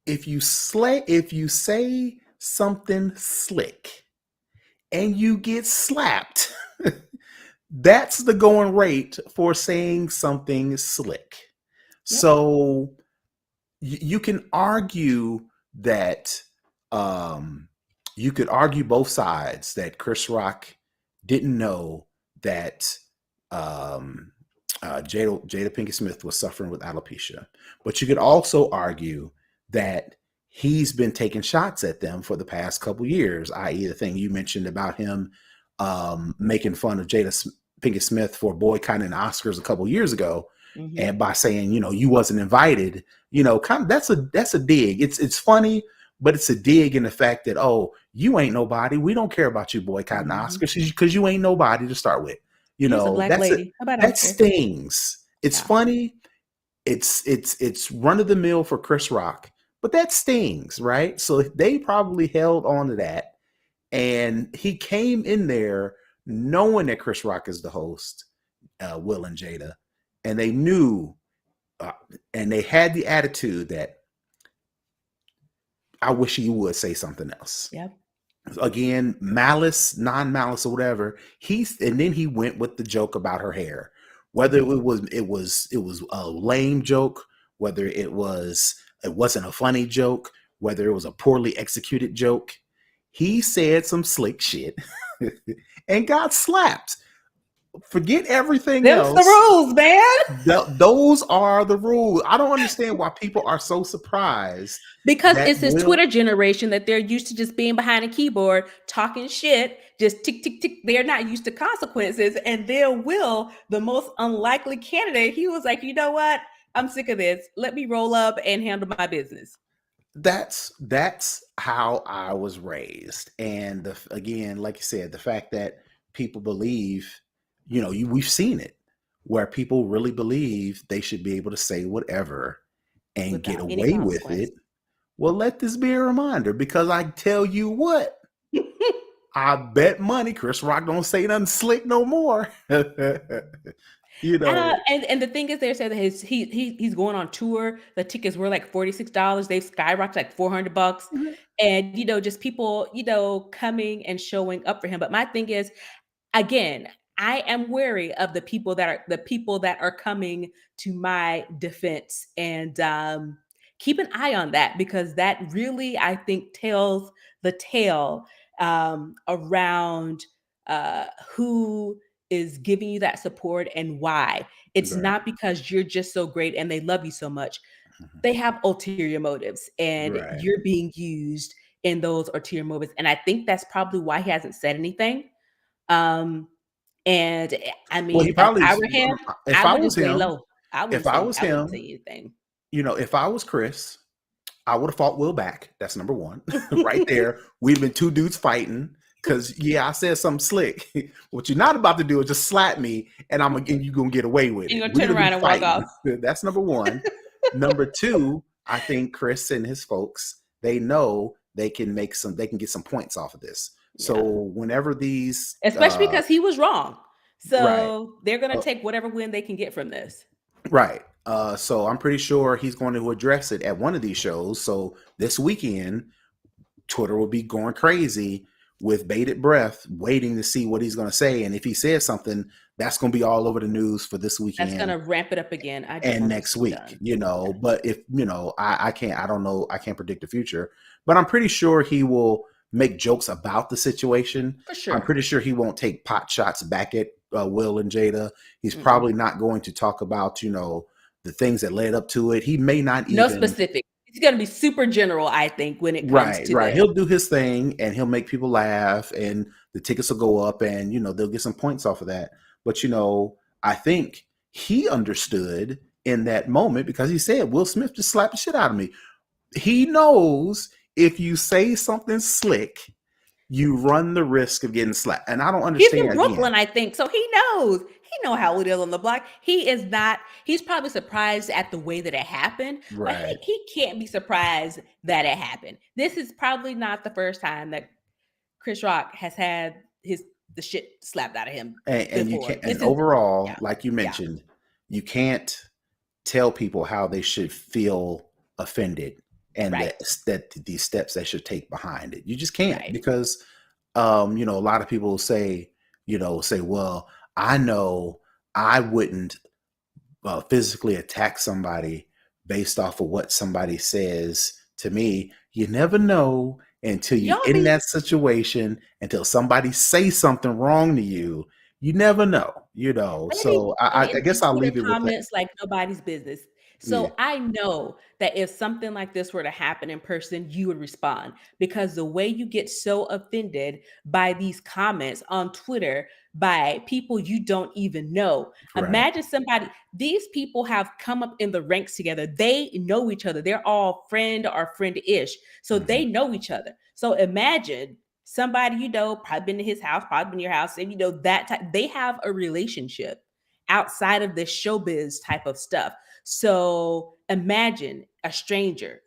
If you say something slick and you get slapped, that's the going rate for saying something slick. Yep. So you can argue that you could argue both sides, that Chris Rock didn't know that Jada Pinkett Smith was suffering with alopecia, but you could also argue that he's been taking shots at them for the past couple years, i.e. the thing you mentioned about him making fun of Jada Pinkett Smith for boycotting the Oscars a couple years ago, and by saying, you wasn't invited, kind of that's a dig. It's funny, but it's a dig in the fact that, oh, you ain't nobody. We don't care about you boycotting the Oscars because you ain't nobody to start with. A black lady. That stings. It's funny. It's run of the mill for Chris Rock, but that stings, right? So they probably held on to that, and he came in there knowing that Chris Rock is the host, Will and Jada, and they knew, and they had the attitude that I wish he would say something else. Yep. Again, malice, non-malice, or whatever. And then he went with the joke about her hair, whether it was a lame joke, whether it wasn't a funny joke, whether it was a poorly executed joke. He said some slick shit and got slapped. Forget everything else. Those the rules, man. Those are the rules. I don't understand why people are so surprised. Because it's this Twitter generation that they're used to just being behind a keyboard, talking shit, just tick, tick, tick. They're not used to consequences. And there Will, the most unlikely candidate, he was like, you know what? I'm sick of this. Let me roll up and handle my business. That's how I was raised. And again, like you said, the fact that people believe, we've seen it where people really believe they should be able to say whatever and get away with it. Well, let this be a reminder, because I tell you what, I bet money Chris Rock don't say nothing slick no more. You know, And the thing is, they said that he's going on tour. The tickets were like $46. They've skyrocketed like $400, mhm, and just people coming and showing up for him. But my thing is, again, I am wary of the people that are coming to my defense, and keep an eye on that, because that really, I think, tells the tale around who is giving you that support and why. It's right, not because you're just so great and they love you so much. mhm, They have ulterior motives, and right. you're being used in those ulterior motives. And I think that's probably why he hasn't said anything. Um, and I Well, mean, he if probably, I were him, if I I would was just lay him, low. I if wouldn't I say was I wouldn't say him, anything. if I was Chris, I would have fought Will back. That's number one. Right there. We've been two dudes fighting. Cause yeah, I said something slick. What you're not about to do is just slap me and you're gonna get away with And it. you're gonna We'd turn have been around and walk fighting. off. That's number one. Number two, I think Chris and his folks, they know they can get some points off of this. So Yeah. whenever these Especially because he was wrong. right. So they're gonna uh, take whatever win they can get from this. Right. So I'm pretty sure he's going to address it at one of these shows. So this weekend, Twitter will be going crazy with bated breath, waiting to see what he's going to say. And if he says something, that's going to be all over the news for this That's weekend gonna ramp it up again. I just and want this next to be week, done. you know. But if, I can't, I don't know, I can't predict the future, but I'm pretty sure he will make jokes about the situation. For I'm sure. pretty sure he won't take pot shots back at Will and Jada. He's Mm-mm. probably not going to talk about, the things that led up to it. He may not No even. specific. It's gonna be super general, I think, when it comes Right, to right. this. He'll do his thing and he'll make people laugh and the tickets will go up and they'll get some points off of that. But I think he understood in that moment because he said Will Smith just slapped the shit out of me. He knows if you say something slick, you run the risk of getting slapped. And I don't He's understand from again. Brooklyn, I think, so he knows. He know how it is on the block. He is not. He's probably surprised at the way that it happened, but he Right. he can't be surprised that it happened. This is probably not the first time that Chris Rock has had the shit slapped out of him And you before. can't, and This is overall, yeah, like you yeah, mentioned, you can't tell people how they should feel offended and right, that these steps they should take behind it. You just can't right. because a lot of people say, well, I know I wouldn't physically attack somebody based off of what somebody says to me. You never know until you Y'all in be that situation, until somebody say something wrong to you. You never know. They be So I in guess I'll Twitter leave it with that. comments like nobody's business. Yeah, So I know that if something like this were to happen in person, you would respond, because the way you get so offended by these comments on Twitter by people you don't even know. right. Imagine somebody, these people have come up in the ranks together. They know each other. They're all friend or friend-ish. So Mhm. they know each other. So imagine somebody probably been to his house, probably been to your house, and that type, they have a relationship outside of this showbiz type of stuff. So imagine a stranger,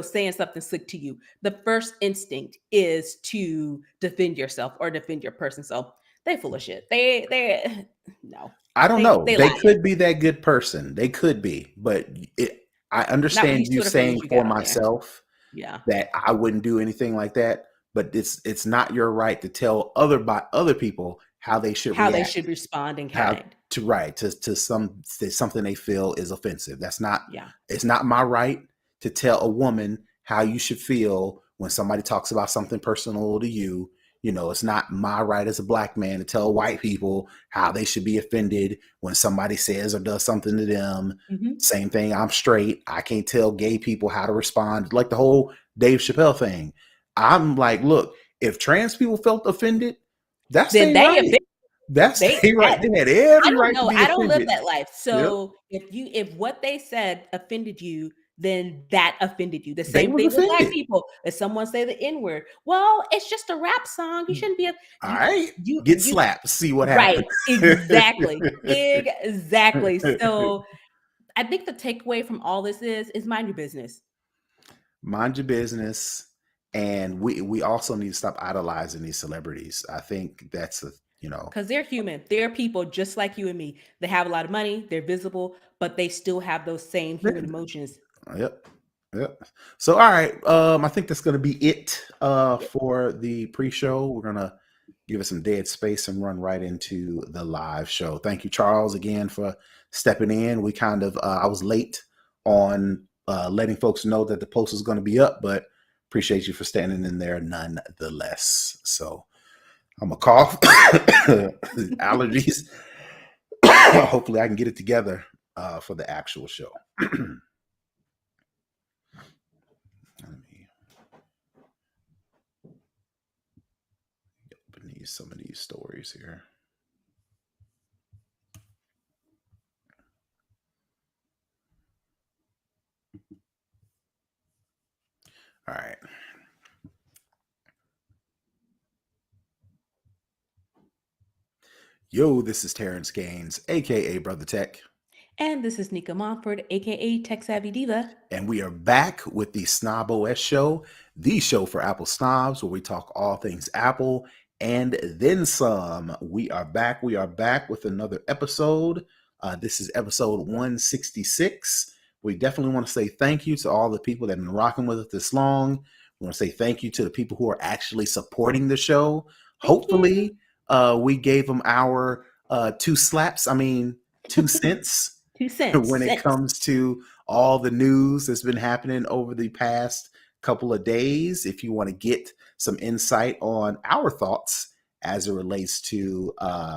saying something slick to you. The first instinct is to defend yourself or defend your person. So they full of shit. They no, I don't they know. they They lying. could be that good person. They could be, but I Not with understand these you Twitter followers saying you for got on there. myself Yeah. that I wouldn't do anything like that, but it's not your right to tell other people how they should How they react, should respond in how kind. to something they feel is offensive. Yeah. It's not my right to tell a woman how you should feel when somebody talks about something personal to you. It's not my right as a black man to tell white people how they should be offended when somebody says or does something to them. Mhm. Same thing, I'm straight. I can't tell gay people how to respond. Like the whole Dave Chappelle thing. I'm like, look, if trans people felt offended, that's Then their they right. That's they their right. that They had I every don't right to know. be I don't live offended. that life. Yep. So if what they said offended you, then that offended you. The They same was thing with black offended. people. If someone say the N word, well, it's just a rap song. You shouldn't be a All you right. you Get you slapped. See what right. happens. Exactly. Exactly. So I think the takeaway from all this is mind your business. Mind your business. And we also need to stop idolizing these celebrities. I think that's you know. Because they're human. They're people just like you and me. They have a lot of money, they're visible, but they still have those same human emotions. Yep. Yep. So, all right. I think that's going to be it Yep. for the pre-show. We're going to give it some dead space and run right into the live show. Thank you, Charles, again for stepping in. We kind of, I was late on letting folks know that the post is going to be up, but appreciate you for standing in there nonetheless. So I'm a cough, allergies. Hopefully I can get it together for the actual show. Let me open some of these stories here. All right. Yo, this is Terrence Gaines, aka Brother Tech. And this is Nika Montford, aka Tech Savvy Diva. And we are back with the snobOS show, the show for Apple snobs, where we talk all things Apple and then some. We are back. We are back with another episode. This is episode 166. We definitely want to say thank you to all the people that have been rocking with us this long. We want to say thank you to the people who are actually supporting the show. Hopefully, we gave them our 2 slaps. I mean, 2 cents 2 cents. when it comes to all the news that's been happening over the past couple of days. If you want to get some insight on our thoughts as it relates to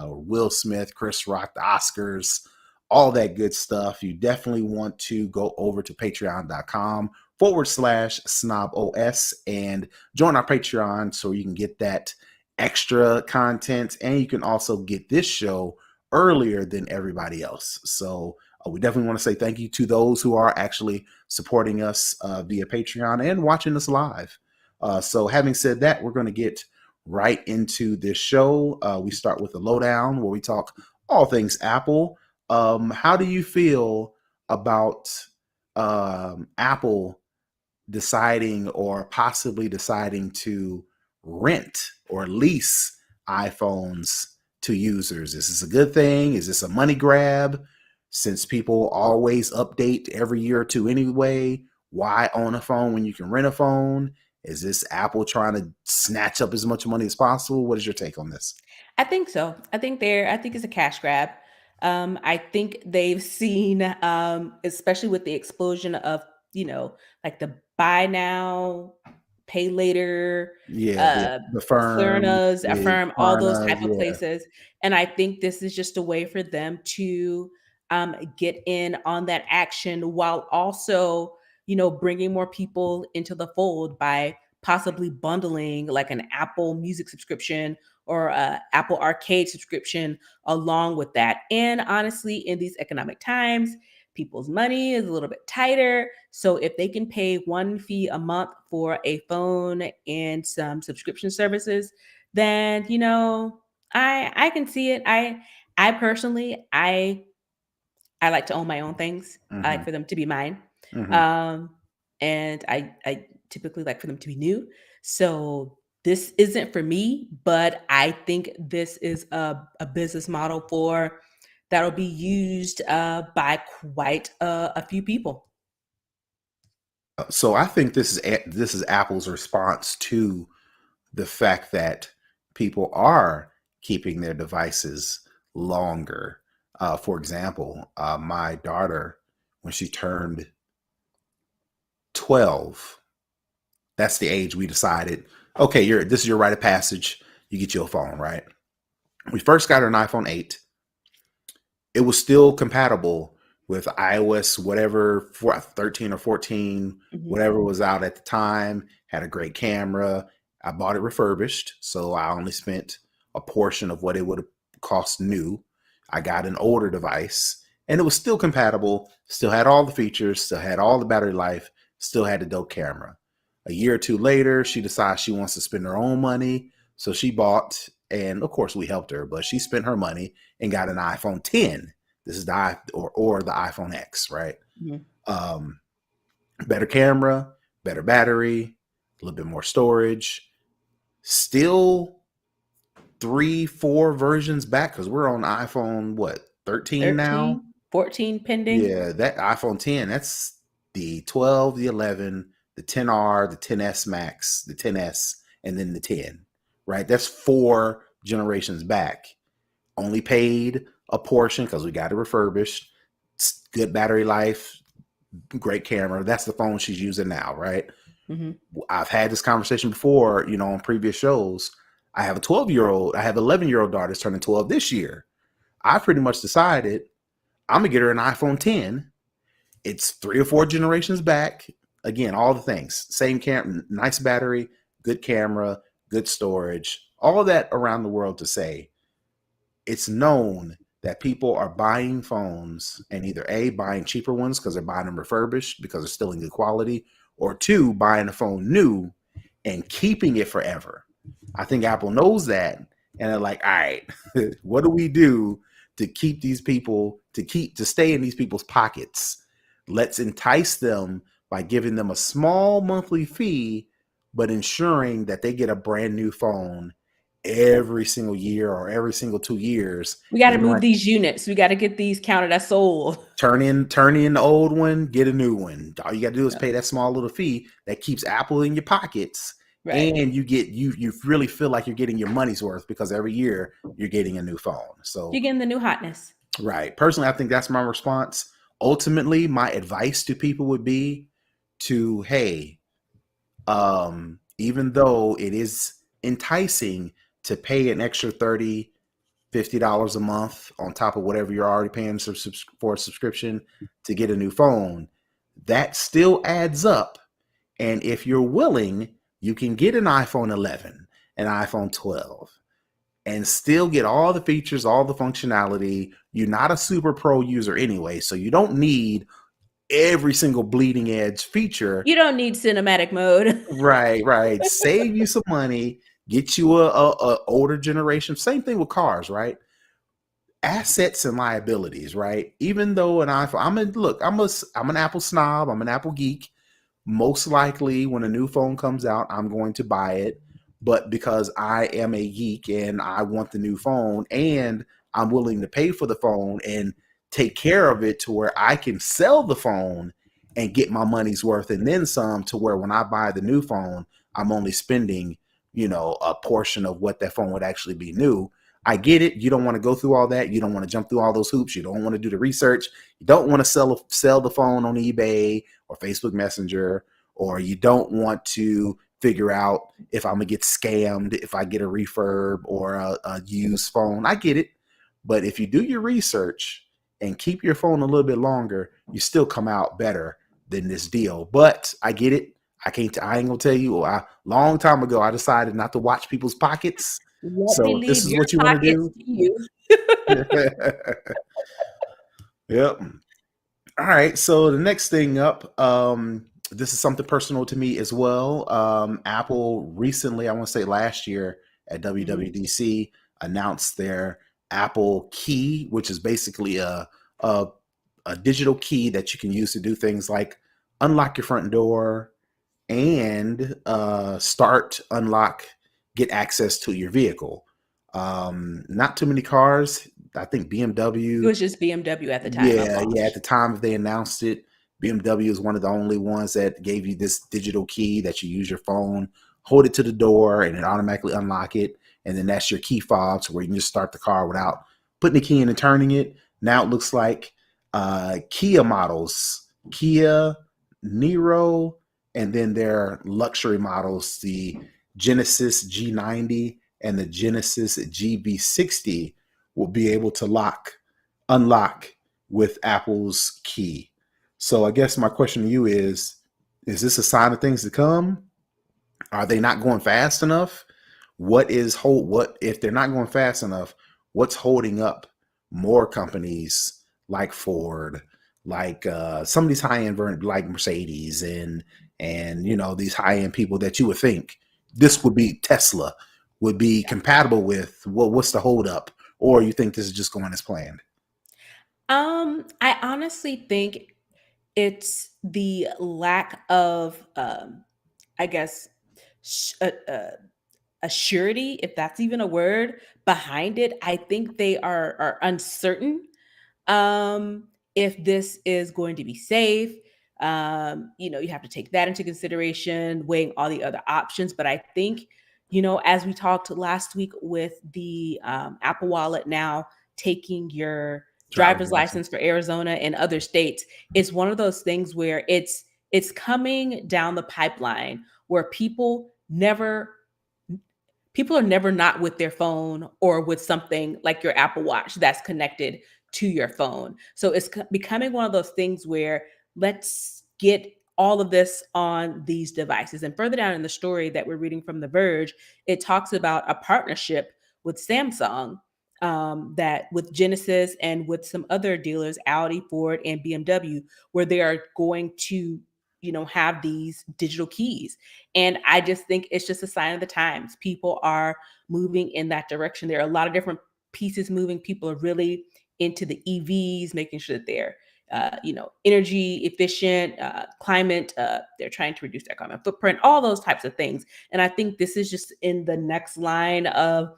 Will Smith, Chris Rock, the Oscars, all that good stuff, you definitely want to go over to patreon.com/snobOS and join our Patreon so you can get that extra content, and you can also get this show earlier than everybody else. So we definitely want to say thank you to those who are actually supporting us via Patreon and watching us live. So having said that, we're going to get right into this show. We start with the lowdown where we talk all things Apple. How do you feel about Apple deciding or possibly deciding to rent or lease iPhones to users? Is this a good thing? Is this a money grab? Since people always update every year or two anyway, why own a phone when you can rent a phone? Is this Apple trying to snatch up as much money as possible? What is your take on this? I think so. I think it's a cash grab. I think they've seen, especially with the explosion of, like the buy now, pay later, Yeah, uh, the firms, Klarnas, the Affirm, all those Klarnas, type of yeah. places. And I think this is just a way for them to get in on that action while also, bringing more people into the fold by possibly bundling like an Apple Music subscription or a Apple Arcade subscription along with that. And honestly, in these economic times, people's money is a little bit tighter. So if they can pay one fee a month for a phone and some subscription services, then I can see it. I personally I like to own my own things. I like Mm-hmm, for them to be mine. mm-hmm. Um, and I typically like for them to be new. So this isn't for me, but I think this is a business model for that'll be used by quite a few people. So I think this is Apple's response to the fact that people are keeping their devices longer. For example, my daughter, when she turned 12, that's the age we decided, okay, this is your rite of passage. You get your phone, right? We first got her an iPhone 8. It was still compatible with iOS, whatever, 13 or 14, Mhm. whatever was out at the time, had a great camera. I bought it refurbished, so I only spent a portion of what it would have cost new. I got an older device, and it was still compatible, still had all the features, still had all the battery life, still had a dope camera. A year or two later, she decides she wants to spend her own money, so she bought, and of course we helped her, but she spent her money and got an iPhone 10. This is or the iPhone X, right? Mhm. Um, Better camera, better battery, a little bit more storage. Still three, four versions back because we're on iPhone what 13 now. 13, 14 pending. Yeah, that iPhone 10. That's the 12, the 11, the 10R, the 10s Max, the 10s, and then the 10. Right, that's four generations back. Only paid a portion because we got it refurbished. Good battery life, great camera. That's the phone she's using now, right? Mm-hmm. I've had this conversation before, on previous shows. I have a 12-year-old, I have an 11-year-old daughter that's turning 12 this year. I pretty much decided I'm gonna get her an iPhone 10. It's three or four generations back. Again, all the things. Same camera, nice battery, good camera, good storage, all of that around the world to say it's known that people are buying phones and either A, buying cheaper ones because they're buying them refurbished because they're still in good quality, or two, buying a phone new and keeping it forever. I think Apple knows that. And they're like, all right, what do we do to keep these people, to stay in these people's pockets? Let's entice them by giving them a small monthly fee, but ensuring that they get a brand new phone every single year or every single 2 years. We got And to they move don't these units. We got to get these counted as sold. turn in the old one, get a new one. All you got to do is Yeah. pay that small little fee that keeps Apple in your pockets, Right. and you really feel like you're getting your money's worth because every year you're getting a new phone. So You're getting the new hotness. right, personally, I think that's my response. Ultimately, my advice to people would be to, hey, even though it is enticing to pay an extra 30 $50 a month on top of whatever you're already paying for a subscription to get a new phone, that still adds up. And if you're willing, you can get an iPhone 11, an iPhone 12, and still get all the features, all the functionality. You're not a super pro user anyway, so you don't need every single bleeding edge feature. You don't need cinematic mode. Right. Save you some money, get you a older generation. Same thing with cars, right? Assets and liabilities, right? Even though an iPhone, I'm an Apple snob, I'm an Apple geek. Most likely, when a new phone comes out, I'm going to buy it. But because I am a geek and I want the new phone, and I'm willing to pay for the phone and take care of it to where I can sell the phone and get my money's worth and then some, to where when I buy the new phone, I'm only spending, a portion of what that phone would actually be new. I get it. You don't want to go through all that. You don't want to jump through all those hoops. You don't want to do the research. You don't want to sell the phone on eBay or Facebook Messenger, or you don't want to figure out if I'm gonna get scammed if I get a refurb or a used phone. I get it. But if you do your research and keep your phone a little bit longer, you still come out better than this deal. But I get it. I ain't gonna tell you. Long time ago, I decided not to watch people's pockets. Let me So if this leave is your what you want to pockets do, to you. yep. All right. So the next thing up, this is something personal to me as well. Apple recently, I want to say last year at Mhm. WWDC, announced their Apple Key, which is basically a a digital key that you can use to do things like unlock your front door and start, unlock, get access to your vehicle. Not too many cars. I think It BMW. was just BMW at the time of Yeah. At launch. the time they announced it, BMW is one of the only ones that gave you this digital key that you use your phone, hold it to the door, and it automatically unlock it. And then that's your key fob, so where you can just start the car without putting the key in and turning it. Now it looks like Kia models, Kia, Niro, and then their luxury models, the Genesis G90 and the Genesis GB60, will be able to unlock with Apple's key. So I guess my question to you is this a sign of things to come? Are they not going fast enough? What if they're not going fast enough, what's holding up more companies like Ford, like some of these high-end like Mercedes and these high-end people that you would think this would be Tesla would be compatible with? What's the holdup? Or you think this is just going as planned? I honestly think it's the lack of, I guess, sh- uh, uh, a surety, if that's even a word, behind it. I think they are uncertain if this is going to be safe. You have to take that into consideration, weighing all the other options. But I think, as we talked last week with the Apple Wallet now taking your Driver's driver's license license. for Arizona and other states, it's one of those things where it's coming down the pipeline where people are never not with their phone or with something like your Apple Watch that's connected to your phone. So it's becoming one of those things where let's get all of this on these devices. And further down in the story that we're reading from The Verge, it talks about a partnership with Samsung, that with Genesis and with some other dealers, Audi, Ford, and BMW, where they are going to have these digital keys. And I just think it's just a sign of the times. People are moving in that direction. There are a lot of different pieces moving. People are really into the EVs, making sure that they're energy efficient, climate. They're trying to reduce their carbon footprint, all those types of things. And I think this is just in the next line of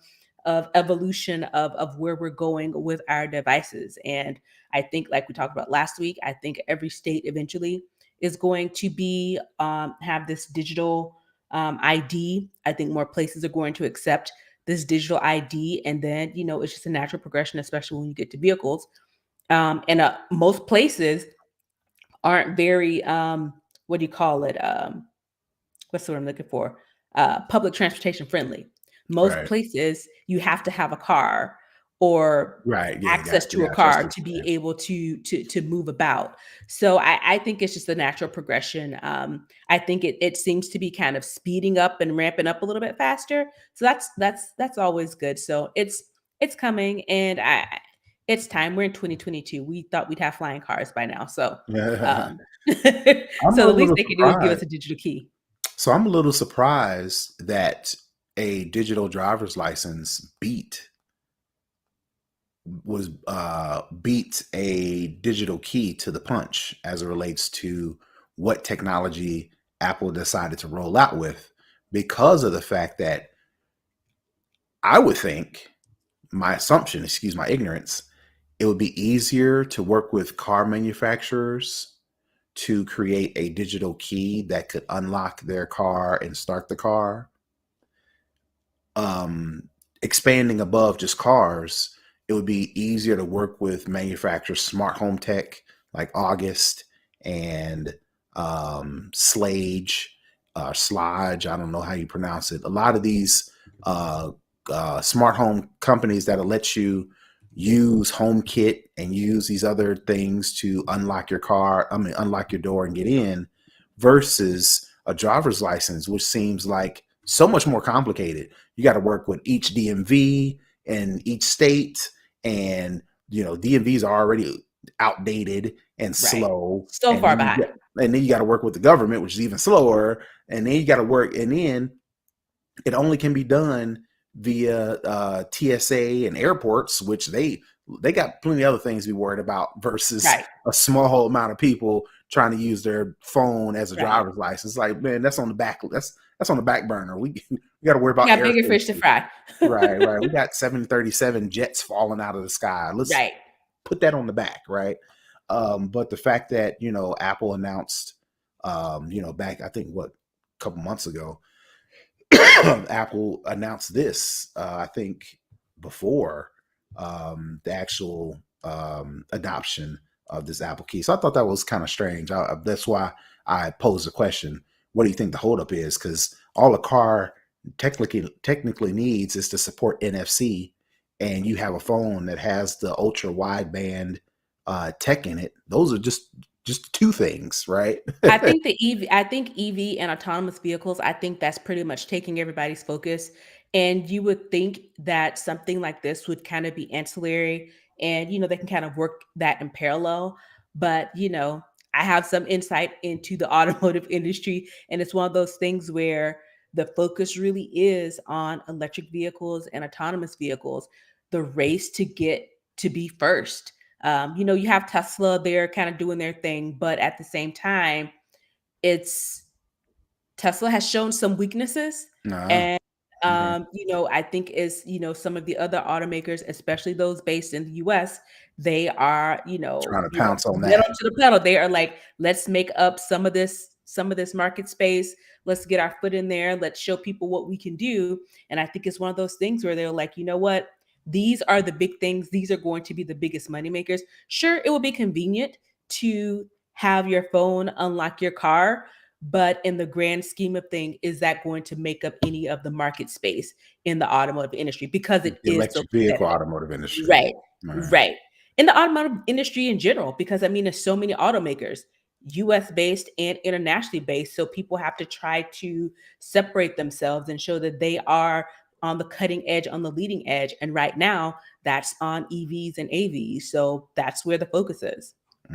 evolution of where we're going with our devices. And I think, like we talked about last week, I think every state eventually is going to be have this digital ID. I think more places are going to accept this digital ID, and then it's just a natural progression, especially when you get to vehicles. And most places aren't very what do you call it? What's the word I'm looking for? Public transportation friendly. Most Right. places you have to have a car or Right. Yeah. access to a Yeah. Just car to, to be yeah. able to move about. So I think it's just a natural progression. I think it seems to be kind of speeding up and ramping up a little bit faster. So that's always good. So it's coming, and it's time. We're in 2022. We thought we'd have flying cars by now. So um, I'm so a the least little they can do is give us surprised. a digital key. So I'm a little surprised that a digital driver's license beat a digital key to the punch as it relates to what technology Apple decided to roll out with, because of the fact that I would think, my assumption, excuse my ignorance, it would be easier to work with car manufacturers to create a digital key that could unlock their car and start the car. um, Expanding above just cars, it would be easier to work with manufacturers, smart home tech like August and Slage, Sludge. I don't know how you pronounce it. A lot of these uh, smart home companies that'll let you use HomeKit and use these other things to unlock your car. I mean, unlock your door and get in, versus a driver's license, which seems like so much more complicated. You got to work with each DMV in each state, and DMVs are already outdated and Right. slow, So and far then behind. you got to work with the government, which is even slower, and then you got to work, and then it only can be done via TSA and airports, which they got plenty of other things to be worried about, versus Right. a small amount of people trying to use their phone as a Right. driver's license. Like, man, that's on the back. That's on the back burner. We got to worry We about got air bigger fish to safety. fry. Right, right. We got 737 jets falling out of the sky. Let's Right. put that on the back, right? But the fact that Apple announced, back, I think, what, a couple months ago, Apple announced this, I think, before the actual adoption of this Apple key. So I thought that was kind of strange. That's why I posed the question: what do you think the holdup is? Because all a car technically needs is to support NFC, and you have a phone that has the ultra wideband tech in it. Those are just two things, right? I think EV and autonomous vehicles, I think that's pretty much taking everybody's focus. And you would think that something like this would kind of be ancillary and, they can kind of work that in parallel. But, I have some insight into the automotive industry. And it's one of those things where the focus really is on electric vehicles and autonomous vehicles, the race to get to be first. You have Tesla, they're kind of doing their thing, but at the same time, it's Tesla has shown some weaknesses, Nah. and I think is, some of the other automakers, especially those based in the US, they are, Trying to pounce on pedal that. to the pedal. They are like, let's make up some of this market space. Let's get our foot in there. Let's show people what we can do. And I think it's one of those things where they're like, you know what? These are the big things. These are going to be the biggest money makers. Sure, it will be convenient to have your phone unlock your car, but in the grand scheme of thing, is that going to make up any of the market space in the automotive industry, because The it is so electric vehicle competitive? automotive industry. Right, Right. right. In the automotive industry in general, because I mean, there's so many automakers, US based and internationally based. So people have to try to separate themselves and show that they are on the cutting edge, on the leading edge. And right now, that's on EVs and AVs. So that's where the focus is.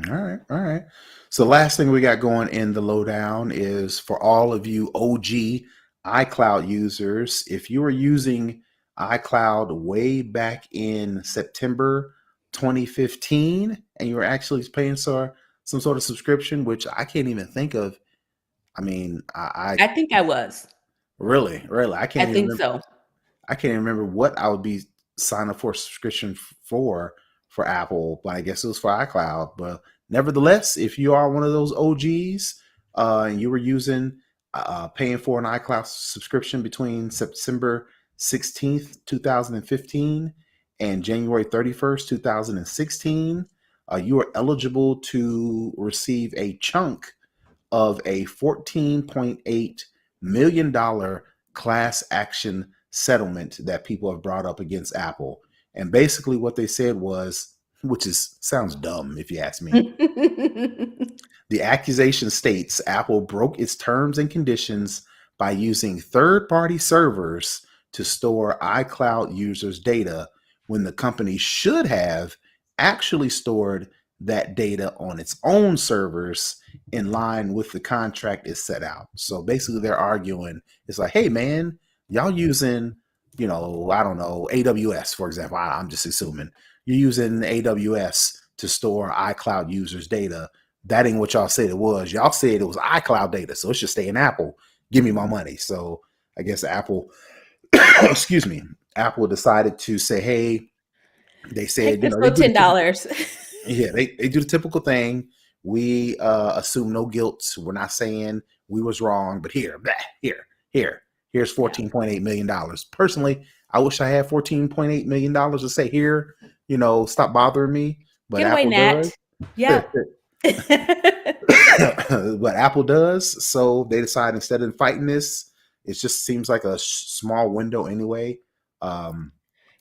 All right, all right. So last thing we got going in the lowdown is for all of you OG iCloud users, if you were using iCloud way back in September 2015 and you were actually paying some sort of subscription, which I can't even think of. I mean, I I think I was. really, I I can't even think remember. so. I can't even remember what I would be signing up for a subscription for Apple, but I guess it was for iCloud. But nevertheless, if you are one of those OGs and you were using paying for an iCloud subscription between September 16th, 2015 and January 31st, 2016, you are eligible to receive a chunk of a $14.8 million class action settlement that people have brought up against Apple. And basically what they said was, which is sounds dumb if you ask me. The accusation states Apple broke its terms and conditions by using third-party servers to store iCloud users' data when the company should have actually stored that data on its own servers in line with the contract is set out. So basically they're arguing, it's like, hey man, y'all using, I don't know, AWS, for example. I'm just assuming you're using AWS to store iCloud users' data. That ain't what y'all said it was. Y'all said it was iCloud data, so it should stay in Apple. Give me my money. So I guess Apple, excuse me, Apple decided to say, hey, they Take said, this they for do the typical, $10. yeah, they do the typical thing. We assume no guilt. We're not saying we was wrong, but here's Yeah. $14.8 million. Personally, I wish I had $14.8 million to say here, stop bothering me. But Get away, Apple Nat. does. Yep. But Apple does. So they decide instead of fighting this, it just seems like a small window anyway. Um,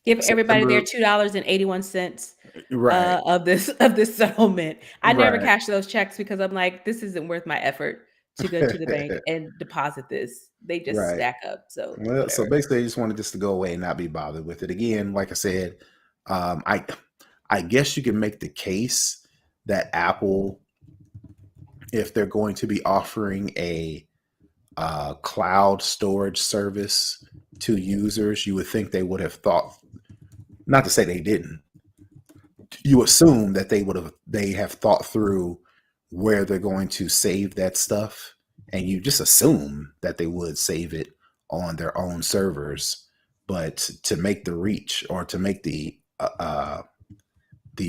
Give everybody their September, $2.81 right, of this settlement. I never right, cash those checks because I'm like, this isn't worth my effort to go to the bank and deposit this. They just right. stack up. So Well, so whatever. basically, I just wanted this to go away and not be bothered with it again. Like I said, um, I I guess you can make the case that Apple, if they're going to be offering a cloud storage service to users, you would think they would have thought. Not to say they didn't. You assume that they have thought through where they're going to save that stuff, and you just assume that they would save it on their own servers. But to make the reach, or to make the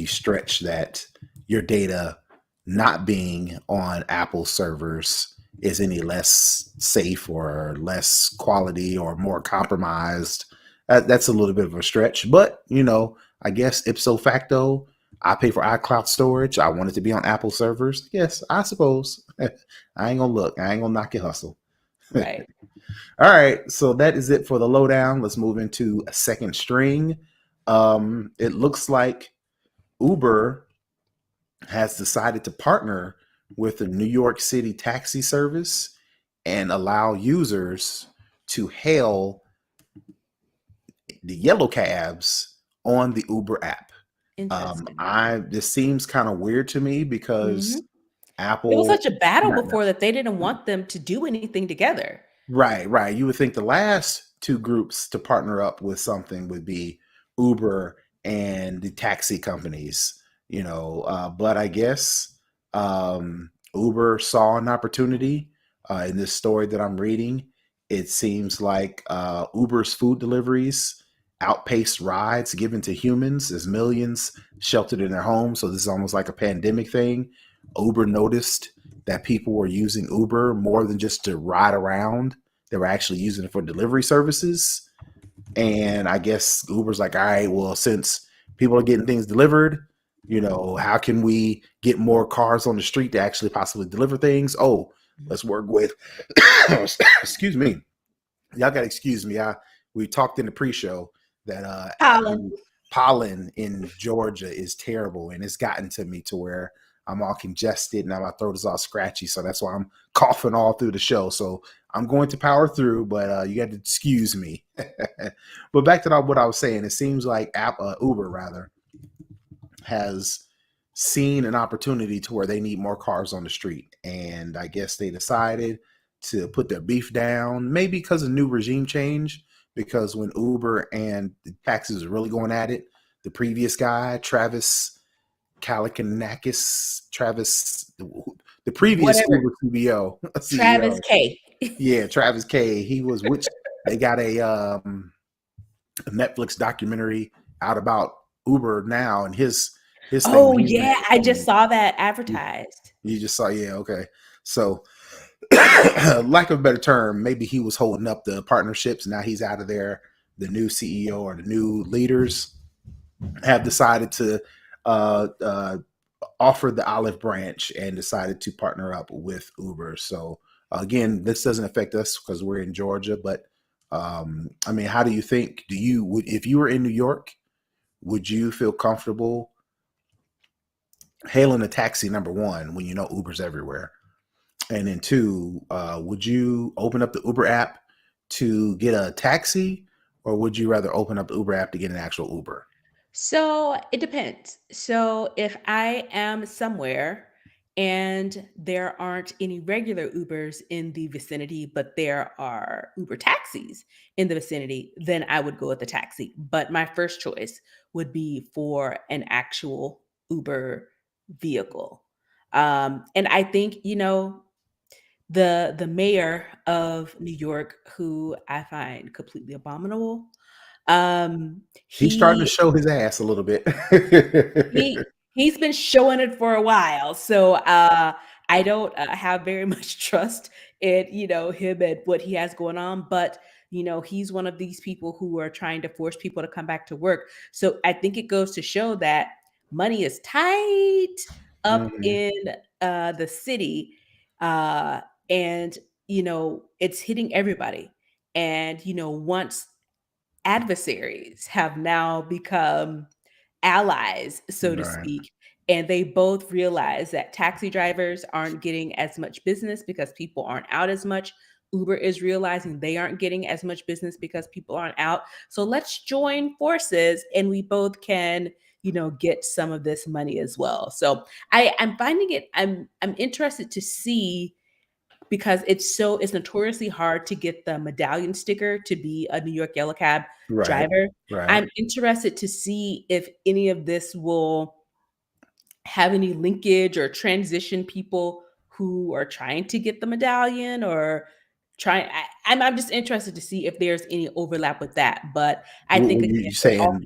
stretch that your data not being on Apple servers is any less safe or less quality or more compromised. That's a little bit of a stretch, but I guess ipso facto, I pay for iCloud storage. I want it to be on Apple servers. Yes, I suppose. I ain't gonna look. I ain't gonna knock your hustle. All Right. right, so that is it for the lowdown. Let's move into a second string. It looks like Uber has decided to partner with the New York City taxi service and allow users to hail the yellow cabs on the Uber app. Interesting. I This seems kind of weird to me Hmm. because It was Apple, such a battle not before that they didn't want them to do anything together. right, right. You would think the last two groups to partner up with something would be Uber and the taxi companies, but I guess Uber saw an opportunity in this story that I'm reading. it seems like Uber's food deliveries outpaced rides given to humans as millions sheltered in their homes. So this is almost like a pandemic thing. Uber noticed that people were using Uber more than just to ride around. They were actually using it for delivery services. And I guess Uber's like, all right, well, since people are getting things delivered, how can we get more cars on the street to actually possibly deliver things? Oh, let's work with, excuse me. Y'all got to excuse me. We talked in the pre-show that Colin. pollen in Georgia is terrible, and it's gotten to me to where I'm all congested and my throat is all scratchy. So that's why I'm coughing all through the show. So I'm going to power through, but you got to excuse me. But back to what I was saying, it seems like Uber rather has seen an opportunity to where they need more cars on the street, and I guess they decided to put their beef down, maybe because of new regime change. Because when Uber and the taxis are really going at it, the previous guy, Travis Kalikinakis, the previous Whatever. Uber CBO, Travis CEO, K. yeah, Travis K. He was, which they got a Netflix documentary out about Uber now, and his thing Oh when he yeah, ran was I just funny. saw that advertised. You just saw, yeah, okay. So, lack of a better term, maybe he was holding up the partnerships. Now he's out of there. The new CEO or the new leaders have decided to offer the olive branch and decided to partner up with Uber. So, again, this doesn't affect us because we're in Georgia. But I mean, how do you think? If you were in New York, would you feel comfortable hailing a taxi? Number one, when you know Uber's everywhere. And then two, would you open up the Uber app to get a taxi, or would you rather open up the Uber app to get an actual Uber? So it depends. So if I am somewhere and there aren't any regular Ubers in the vicinity, but there are Uber taxis in the vicinity, then I would go with the taxi. But my first choice would be for an actual Uber vehicle. And I think, the mayor of New York, who I find completely abominable, He's starting to he show his ass a little bit. he's been showing it for a while, so, I don't, have very much trust in, him and what he has going on, but, he's one of these people who are trying to force people to come back to work, so I think it goes to show that money is tight up Mhm. in, the city, uh, and, it's hitting everybody, and, once adversaries have now become allies, so to Right. speak. And they both realize that taxi drivers aren't getting as much business because people aren't out as much. Uber is realizing they aren't getting as much business because people aren't out. So let's join forces and we both can, get some of this money as well. So I'm finding it, I'm interested to see because it's notoriously hard to get the medallion sticker to be a New York Yellow Cab Right. driver. Right. I'm interested to see if any of this will have any linkage or transition people who are trying to get the medallion or trying. I'm just interested to see if there's any overlap with that. But I think What again, you saying?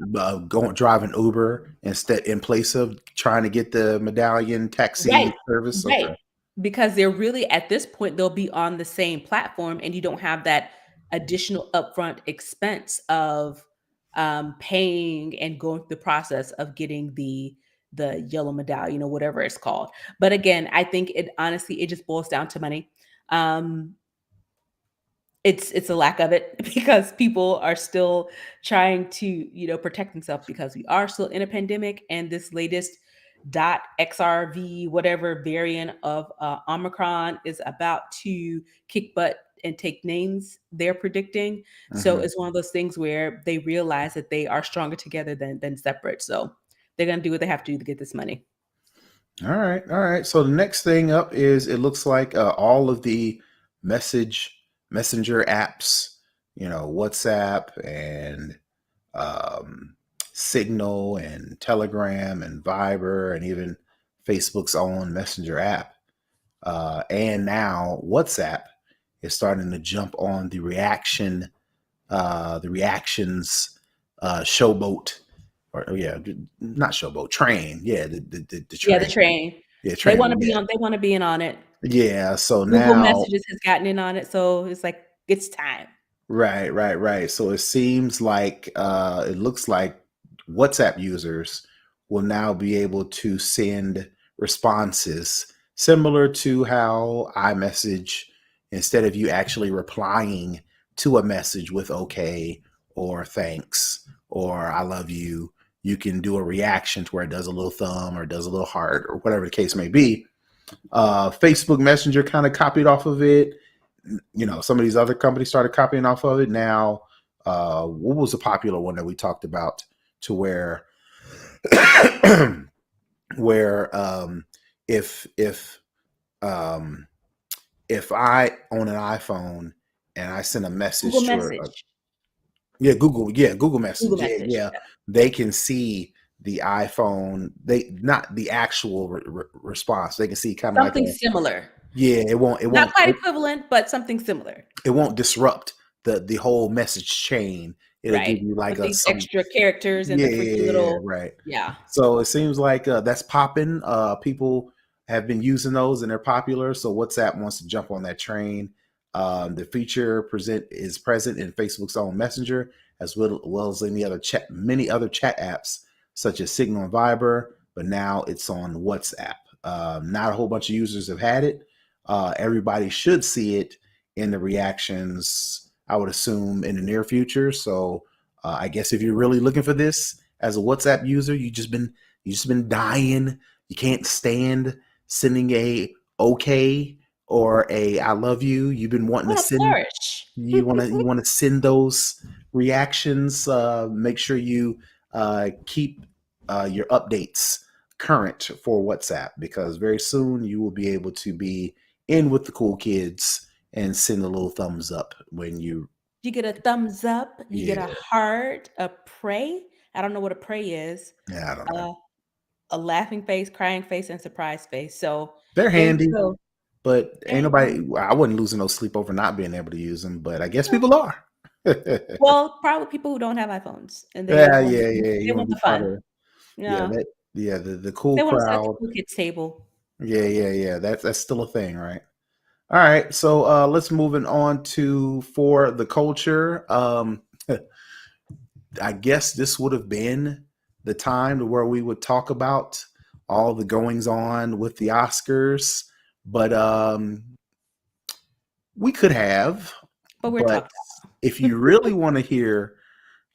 Going driving Uber instead in place of trying to get the medallion taxi right, service? right. Okay. Because they're really at this point, they'll be on the same platform and you don't have that additional upfront expense of paying and going through the process of getting the yellow medallion or whatever it's called. But again, I think it honestly it just boils down to money. Um, it's a lack of it because people are still trying to, protect themselves because we are still in a pandemic and this latest dot XRV whatever variant of Omicron is about to kick butt and take names they're predicting. So Mhm. it's one of those things where they realize that they are stronger together than separate. So they're gonna do what they have to do to get this money. All right, all right. So the next thing up is it looks like all of the messenger apps, WhatsApp and um, Signal and Telegram and Viber and even Facebook's own messenger app, and now WhatsApp is starting to jump on the reactions showboat, or yeah, not showboat, train. Yeah, the Yeah, the train. train. Yeah, They train. wanna be Yeah, on they wanna be in on it. yeah. So Google now, Messages has gotten in on it, so it's like, it's time. right, right, right. So it seems like it looks like WhatsApp users will now be able to send responses similar to how iMessage, instead of you actually replying to a message with okay or thanks or I love you, you can do a reaction to where it does a little thumb or does a little heart or whatever the case may be. Facebook Messenger kind of copied off of it. Some of these other companies started copying off of it. Now, what was a popular one that we talked about to where, where um, if I own an iPhone and I send a Google message to Message. Google Google Message, Message, yeah, yeah. they can see the iPhone, they not the actual response. They can see kind of like Something a, similar. yeah, Not quite equivalent, but something similar. it won't disrupt the whole message chain. It'll give Right. you like With a these some, extra characters and the freaking yeah, little right. yeah. So it seems like that's popping. People have been using those and they're popular. So WhatsApp wants to jump on that train. The feature present is present in Facebook's own Messenger, as well as many other chat apps such as Signal and Viber. But now it's on WhatsApp. Not a whole bunch of users have had it. Everybody should see it in the reactions, I would assume, in the near future. So I guess if you're really looking for this as a WhatsApp user, you just been dying. You can't stand sending a okay or a I love you. You've been I wanting to wanna send flourish. you want to send those reactions. Make sure you keep your updates current for WhatsApp, because very soon you will be able to be in with the cool kids and send a little thumbs up when you, You get a thumbs up, you get a yeah, heart, a pray. I don't know what a pray is. yeah, I don't know. Uh, a laughing face, crying face, and surprise face. So They're there you handy, go. but ain't And nobody. I wouldn't losing no sleep over not being able to use them, but I guess no, people are. Yeah, well, probably people who don't have iPhones and yeah, want yeah. they You want want to the be part fun. of, yeah, Yeah. the cool They wanna sit at the crowd. cool kids table. Yeah, yeah, yeah. That's still a thing, right? All right, so let's moving on to for the culture. I guess this would have been the time to where we would talk about all the goings on with the Oscars, but we could have. But we're But talked if you really want to hear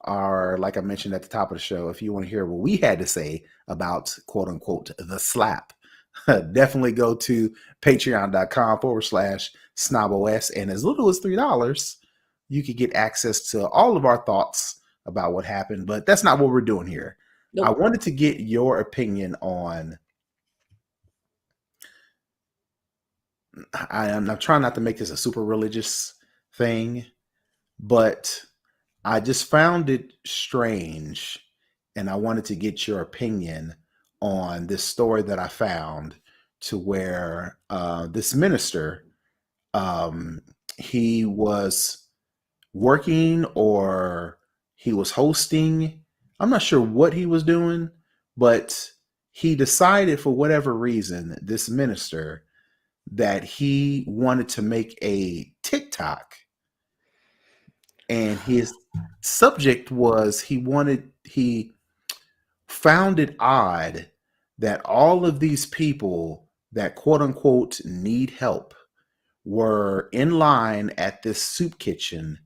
our, like I mentioned at the top of the show, if you want to hear what we had to say about quote unquote the slap, definitely go to patreon.com/snobOS. And as little as $3, you could get access to all of our thoughts about what happened. But that's not what we're doing here. I nope. wanted to get your opinion on. I'm trying not to make this a super religious thing, but I just found it strange, and I wanted to get your opinion on this story that I found, to where this minister, um, he was working or he was hosting. I'm not sure what he was doing, but he decided for whatever reason, this minister, that he wanted to make a TikTok, and his subject was he found it odd that all of these people that quote unquote need help were in line at this soup kitchen,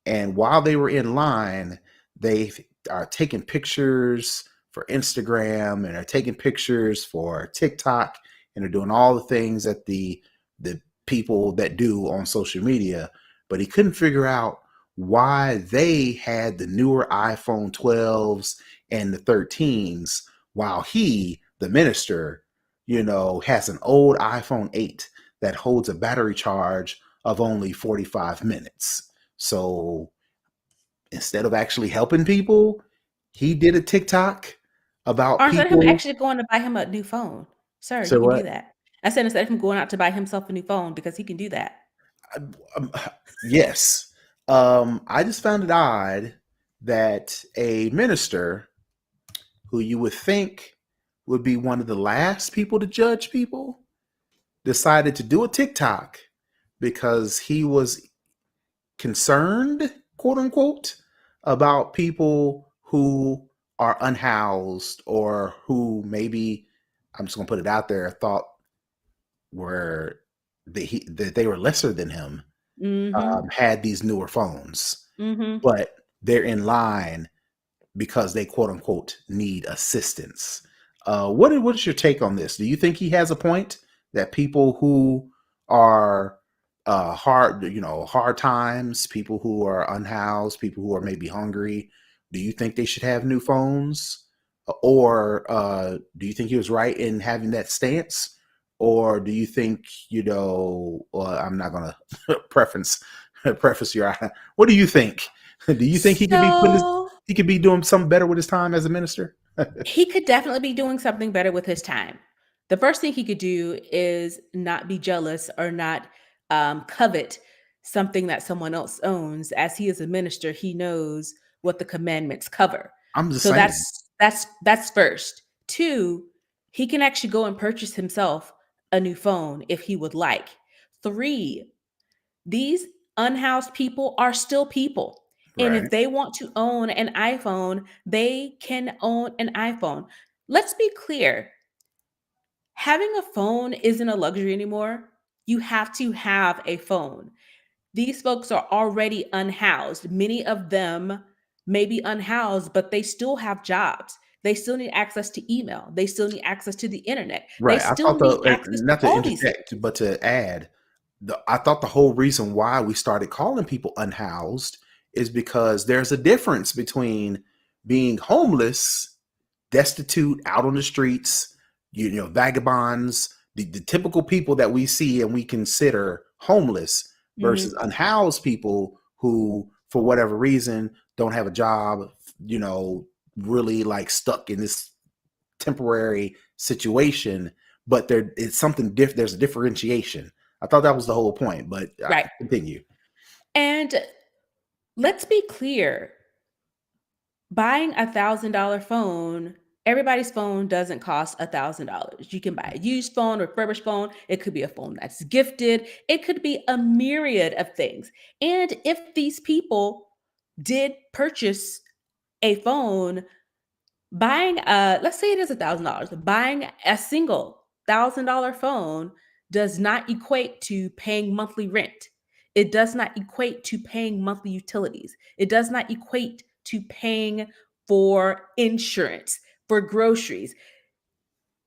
and while they were in line, they are taking pictures for Instagram and are taking pictures for TikTok, and are doing all the things that the people that do on social media. But he couldn't figure out why they had the newer iPhone 12s and the 13s, while he, the minister, has an old iPhone 8 that holds a battery charge of only 45 minutes. So instead of actually helping people, he did a TikTok about Or instead of him people. actually going to buy him a new phone. Sir, you So can do what? that. I said instead of him going out to buy himself a new phone because he can do that. Um, yes. I just found it odd that a minister who you would think would be one of the last people to judge people decided to do a TikTok because he was concerned, quote unquote, about people who are unhoused or who maybe, I'm just gonna put it out there, thought were that they were lesser than him, Mm-hmm. had these newer phones, Mm-hmm. but they're in line because they quote unquote need assistance. What is your take on this? Do you think he has a point that people who are hard times, people who are unhoused, people who are maybe hungry, do you think they should have new phones? Or do you think he was right in having that stance? Or do you think, I'm not going to preface your, what do you think? Do you think he could be putting So he could be doing something better with his time as a minister? he could definitely be doing something better with his time. The first thing he could do is not be jealous or not covet something that someone else owns. As he is a minister, he knows what the commandments cover. I'm just So saying. that's first. Two, he can actually go and purchase himself a new phone if he would like. Three, these unhoused people are still people. And if Right. they want to own an iPhone, they can own an iPhone. Let's be clear, having a phone isn't a luxury anymore. You have to have a phone. These folks are already unhoused. Many of them may be unhoused, but they still have jobs. They still need access to email. They still need access to the internet. They Right. I still thought need access to not to all these things. interject, but to add, I thought the whole reason why we started calling people unhoused is because there's a difference between being homeless, destitute, out on the streets, vagabonds, the typical people that we see and we consider homeless versus Mhm. unhoused people who, for whatever reason, don't have a job, really like stuck in this temporary situation, but it's something different. There's a differentiation. I thought that was the whole point, but Right. continue. And let's be clear, buying $1,000 phone, everybody's phone doesn't cost $1,000. You can buy a used phone, refurbished phone. It could be a phone that's gifted. It could be a myriad of things. And if these people did purchase a phone, buying let's say it is $1,000, buying a single $1,000 phone does not equate to paying monthly rent. It does not equate to paying monthly utilities. It does not equate to paying for insurance, for groceries.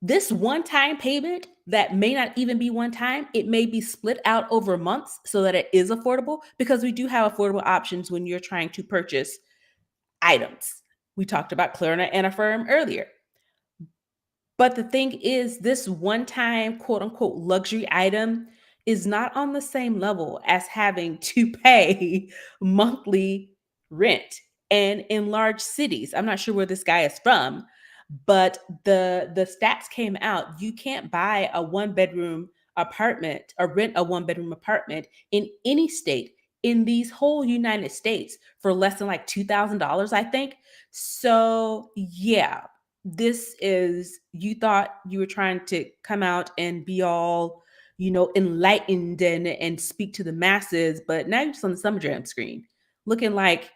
This one-time payment that may not even be one time, it may be split out over months so that it is affordable, because we do have affordable options when you're trying to purchase items. We talked about Klarna and Affirm earlier. But the thing is, this one time quote unquote luxury item is not on the same level as having to pay monthly rent. And in large cities, I'm not sure where this guy is from, but the stats came out. You can't buy a one bedroom apartment or rent a one bedroom apartment in any state in these whole United States for less than like $2,000, I think. So, yeah, this is, you thought you were trying to come out and be all, enlightened and speak to the masses, but now you're just on the Summer Jam screen looking like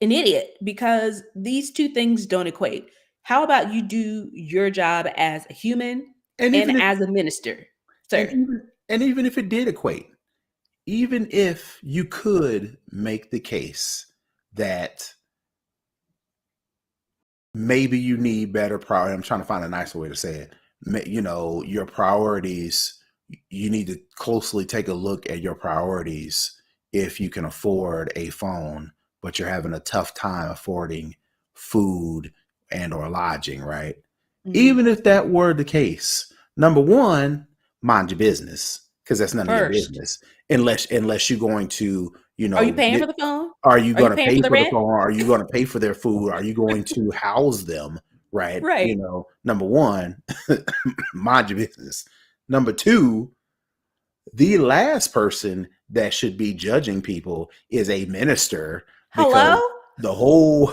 an idiot because these two things don't equate. How about you do your job as a human And and even if as a minister, and sir? even if it did equate, even if you could make the case that maybe you need better priority. I'm trying to find a nicer way to say it. Your priorities, you need to closely take a look at your priorities if you can afford a phone, but you're having a tough time affording food and or lodging, right? Mhm. Even if that were the case, number one, mind your business because that's none of your First, business unless you're going to, are you paying get, for the phone? are you Are you going to paying pay for the for the rent? phone? Are you going to pay for their food? Are you going to house them? Right. Right. Number one, mind your business. Number two, the last person that should be judging people is a minister, because Hello? the whole,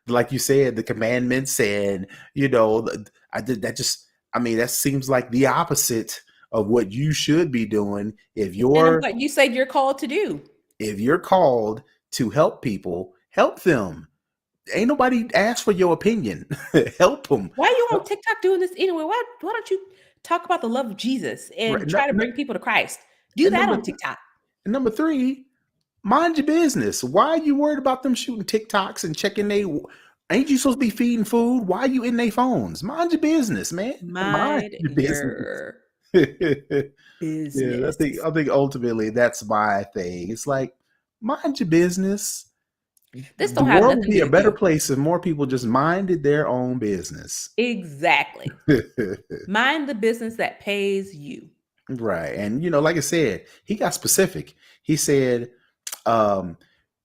like you said, the commandments and, I did that just, I mean, that seems like the opposite of what you should be doing And then what you said you're called to do. if you're called to help people, help them. Ain't nobody asked for your opinion. Help them. Why are you on TikTok doing this anyway? Why don't you talk about the love of Jesus Right. and try to bring people to Christ? Do And that number on TikTok. and number three, mind your business. Why are you worried about them shooting TikToks and checking they? Ain't you supposed to be feeding food? Why are you in their phones? Mind your business, man. Mind Mind your business. your Yeah, business. I think ultimately that's my thing. It's like, mind your business. This The don't have world would nothing be to a do with better you. place if more people just minded their own business. Exactly. Mind the business that pays you. Right. And like I said, he got specific. He said, um,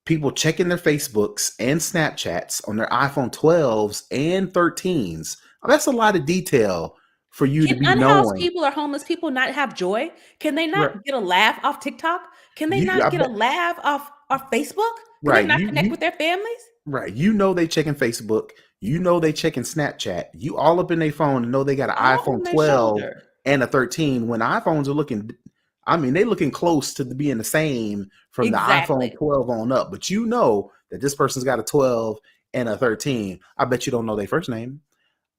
people checking their Facebooks and Snapchats on their iPhone 12s and 13s. That's a lot of detail for you to Can be unhoused knowing. people or homeless people not have joy? Can they Right. not get a laugh off TikTok? Can they You, I not get a bet, laugh off Facebook? Can they right. not connect with their families? Right. They checking Facebook. They checking Snapchat. You all up in their phone and know they got an All iPhone on their 12 shoulder. and a 13 when iPhones are looking, I mean, they looking close to being the same from the iPhone Exactly. 12 on up. But you know that this person's got a 12 and a 13. I bet you don't know their first name.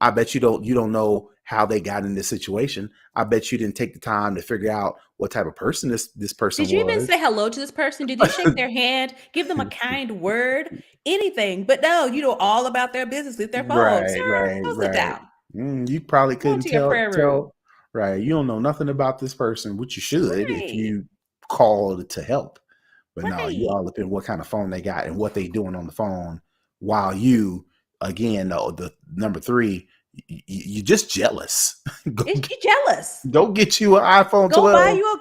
I bet you don't know how they got in this situation. I bet you didn't take the time to figure out what type of person this person Did you even was. say hello to this person? Did you shake their hand, give them a kind word, anything? But no, you know all about their business with their phone. Right, Sir, right, go sit right. down. You probably Go couldn't into your prayer room. tell. Right, you don't know nothing about this person, which you should if Right. you called to help. But no, you Right. all up in what kind of phone they got and what they doing on the phone. While you, again, the number three, you just jealous. go Is get, you jealous? go get you an iPhone 12,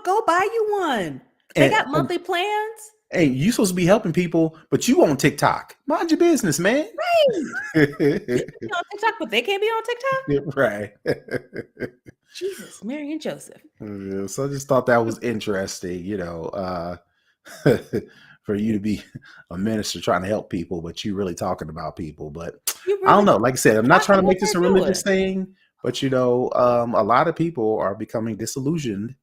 Go buy you one. They and, got monthly plans. hey, you supposed to be helping people, but you on TikTok. Mind your business, man. Right. You can be on TikTok, but they can't be on TikTok. Right. Jesus, Mary and Joseph. Yeah, so I just thought that was interesting, for you to be a minister trying to help people, but you really talking about people. But You I don't really know. Like I said, I'm not trying talking to what make this they're a doing. religious thing, but a lot of people are becoming disillusioned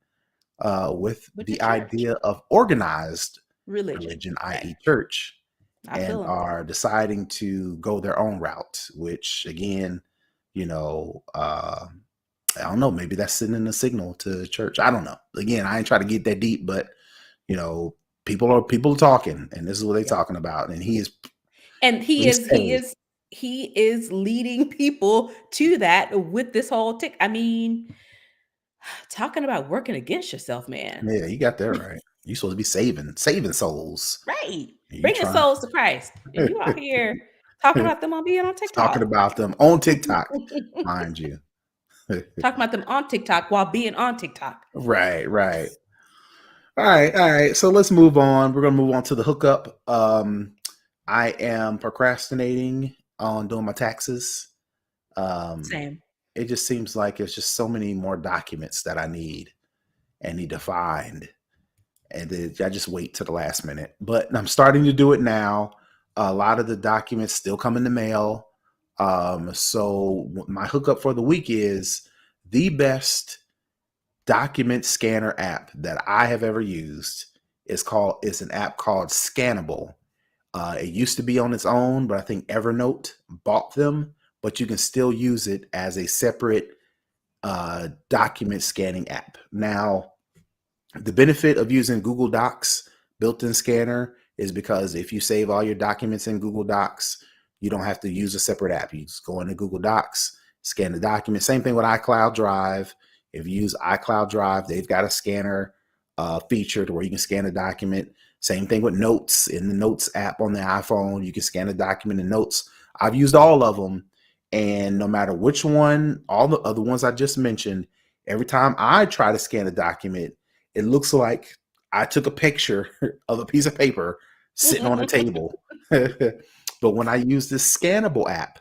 with With the the church. idea of organized Religion. religion, Okay. i.e., church, I feel and them. are deciding to go their own route, which again, I don't know. Maybe that's sending a signal to the church. I don't know. Again, I ain't trying to get that deep, but people are talking, and this is what they're Yeah. talking about. And he is, And please say, he is leading people to that with this whole tick. I mean, talking about working against yourself, man. yeah, you got that right. You supposed to be saving souls. Right. And you Bringing trying souls to Christ. And you out here talking about them on being on talking TikTok. about them on TikTok, mind you. Talking about them on TikTok while being on TikTok. Right, right. All right. So let's move on. We're gonna move on to the hookup. I am procrastinating on doing my taxes. Um, Same. it just seems like it's just so many more documents that I need to find, and then I just wait to the last minute. But I'm starting to do it now. A lot of the documents still come in the mail. So my hookup for the week is the best document scanner app that I have ever used. It's an app called Scannable. It used to be on its own, but I think Evernote bought them. But you can still use it as a separate document scanning app. Now, the benefit of using Google Docs built-in scanner is because if you save all your documents in Google Docs, you don't have to use a separate app. You just go into Google Docs, scan the document. Same thing with iCloud Drive. If you use iCloud Drive, they've got a scanner feature to where you can scan a document. Same thing with Notes. In the Notes app on the iPhone, you can scan a document in Notes. I've used all of them, and no matter which one, all the other ones I just mentioned, every time I try to scan a document, it looks like I took a picture of a piece of paper sitting on a table. But when I use this scannable app,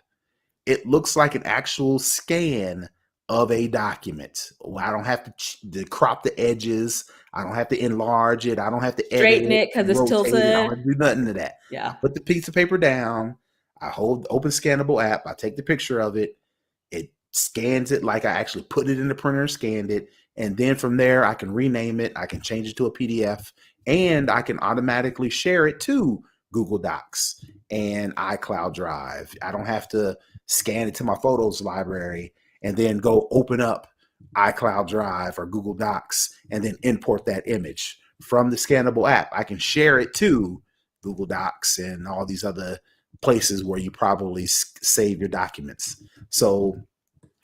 it looks like an actual scan of a document. I don't have to crop the edges. I don't have to enlarge it. I don't have to edit Straighten it it because and it's rotate it. I don't tilted. have to do nothing to that. I Yeah. put the piece of paper down. I hold the open scannable app. I take the picture of it. It scans it like I actually put it in the printer and scanned it. And then from there, I can rename it. I can change it to a PDF, and I can automatically share it to Google Docs and iCloud Drive. I don't have to scan it to my photos library and then go open up iCloud Drive or Google Docs and then import that image from the scannable app. I can share it to Google Docs and all these other places where you probably save your documents. So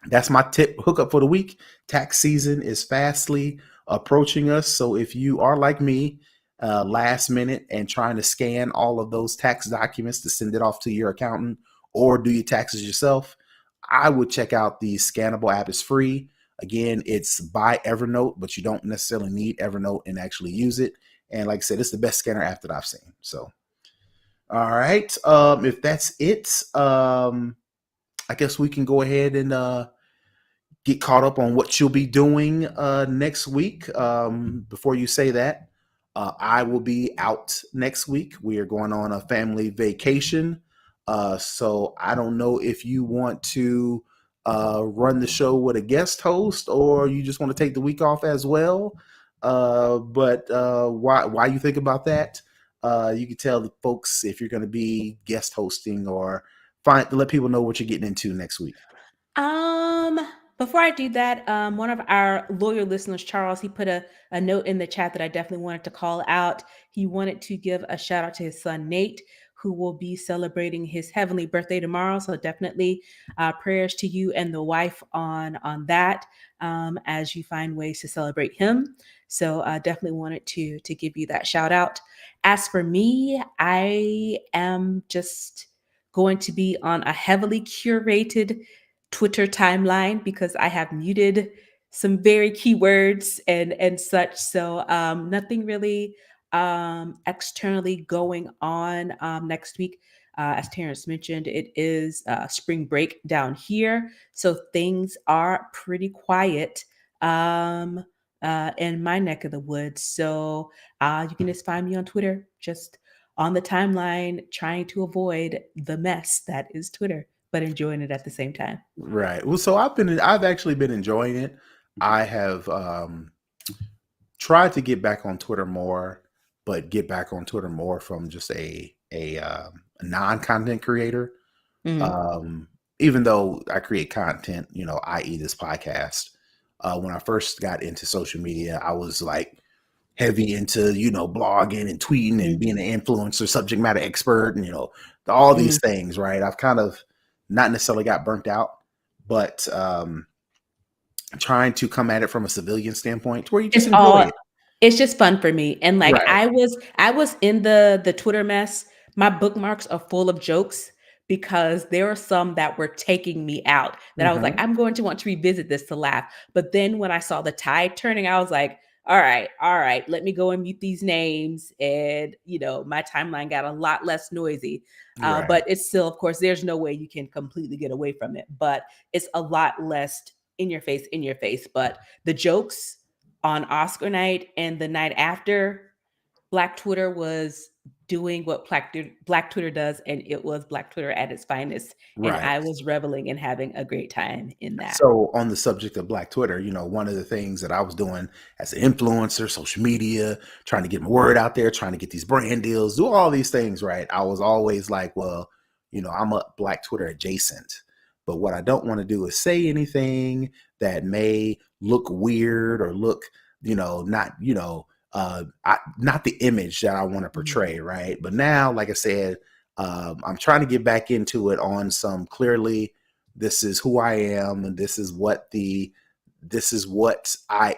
that's my tip hookup for the week. Tax season is fastly approaching us. So if you are like me, last minute and trying to scan all of those tax documents to send it off to your accountant or do your taxes yourself, I would check out the scannable app. It's free. Again, it's by Evernote, but you don't necessarily need Evernote and actually use it. And like I said, it's the best scanner app that I've seen. So, all right. If that's it, I guess we can go ahead and get caught up on what you'll be doing next week. Before you say that, I will be out next week. We are going on a family vacation. So I don't know if you want to run the show with a guest host or you just want to take the week off as well. But why you think about that? You can tell the folks if you're going to be guest hosting or let people know what you're getting into next week. Um, Before I do that, one of our loyal listeners, Charles, he put a note in the chat that I definitely wanted to call out. He wanted to give a shout out to his son, Nate, who will be celebrating his heavenly birthday tomorrow. So definitely prayers to you and the wife on that as you find ways to celebrate him. So definitely wanted to give you that shout out. As for me, I am just going to be on a heavily curated Twitter timeline because I have muted some very keywords and such. So nothing really externally going on next week. As Terrence mentioned, it is spring break down here, so things are pretty quiet in my neck of the woods. So you can just find me on Twitter, just on the timeline, trying to avoid the mess that is Twitter, but enjoying it at the same time. Right. Well, so I've actually been enjoying it. I have tried to get back on Twitter more, but get back on Twitter more from just a non-content creator. Mhm. Even though I create content, i.e. this podcast. When I first got into social media, I was like heavy into blogging and tweeting and Mhm. being an influencer, subject matter expert, and all these Mhm. things. Right. I've kind of not necessarily got burnt out, but trying to come at it from a civilian standpoint where you just It's enjoy all it. it's just fun for me, and, like, Right. I was in the Twitter mess. My bookmarks are full of jokes because there are some that were taking me out that I was like, Hmm. "I'm going to want to revisit this to laugh." But then when I saw the tide turning, I was like, all right, let me go and mute these names." And, my timeline got a lot less noisy. Right. But it's still, of course, there's no way you can completely get away from it, but it's a lot less in your face. But the jokes on Oscar night and the night after, Black Twitter was doing what Black Twitter does, and it was Black Twitter at its finest. And Right. I was reveling and having a great time in that. So on the subject of Black Twitter, one of the things that I was doing as an influencer, social media, trying to get my word out there, trying to get these brand deals, do all these things, right? I was always like, well, I'm a Black Twitter adjacent. But what I don't want to do is say anything that may look weird or look, not the image that I want to Mhm. portray, right? But now, like I said, I'm trying to get back into it on some clearly this is who I am and this is what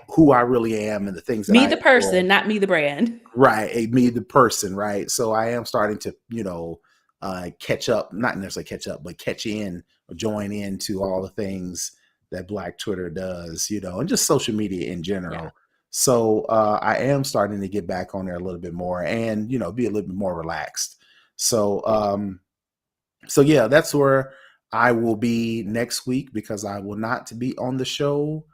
who I really am and the things that Me, I the enjoy. person, not me, the brand. Right, me the person, right? So I am starting to catch up, not necessarily catch up, but catch in or join into all the things that Black Twitter does, and just social media in Yeah. general. So I am starting to get back on there a little bit more and be a little bit more relaxed. So so yeah, that's where I will be next week because I will not be on the show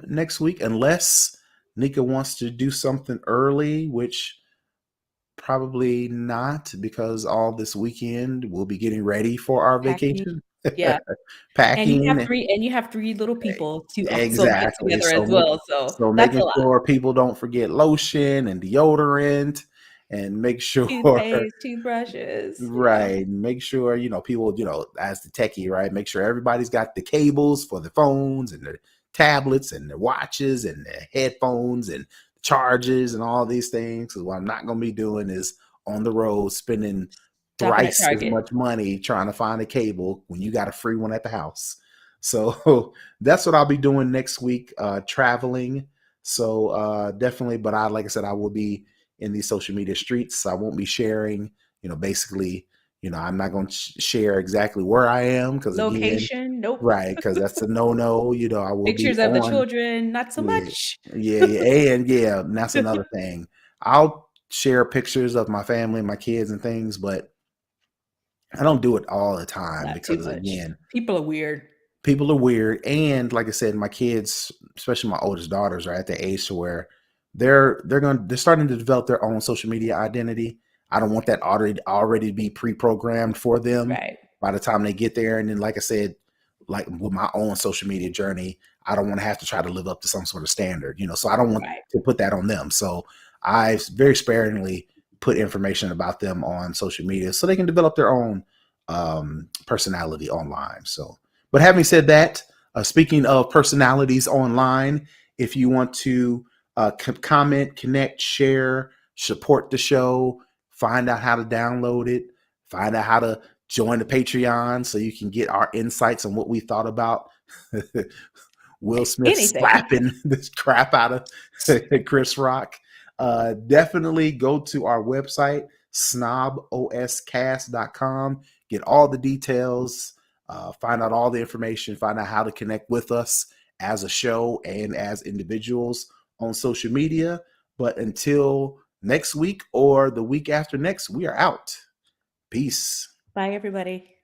next week unless Nika wants to do something early, which probably not because all this weekend we'll be getting ready for our Packing. vacation. Yeah. Packing. And you have 3 little people to also get Exactly. together as well, so So that's a making lot. sure people don't forget lotion and deodorant and make sure Toothpaste, toothbrushes, yeah. right. Make sure, people, as the techie, right? Make sure everybody's got the cables for the phones and the tablets and the watches and the headphones and chargers and all these things. Because what I'm not going to be doing is on the road spending Stopping at thrice as Target. much money trying to find a cable when you got a free one at the house. So that's what I'll be doing next week, traveling. So definitely, but like I said, I will be in these social media streets. I won't be sharing, basically, I'm not going to share exactly where I am because again, Location, nope. right, because that's a no. I will be Pictures of the on. children, not so Yeah, much. and that's another thing. I'll share pictures of my family, my kids, and things, but I don't do it all the time Not too because much. again, People are weird. people are weird, and like I said, my kids, especially my oldest daughters, are at the age to where they're starting to develop their own social media identity. I don't want that already to be pre-programmed for them Right, by the time they get there. And then, like I said, like with my own social media journey, I don't want to have to try to live up to some sort of standard, so I don't want right. to put that on them. So I very sparingly put information about them on social media so they can develop their own personality online. So, but having said that, speaking of personalities online, if you want to comment, connect, share, support the show, find out how to download it, find out how to join the Patreon so you can get our insights on what we thought about Will Smith Anything. slapping this crap out of Chris Rock. Definitely go to our website, snobOScast.com. Get all the details, find out all the information, find out how to connect with us as a show and as individuals on social media. But until next week or the week after next, we are out. Peace. Bye, everybody.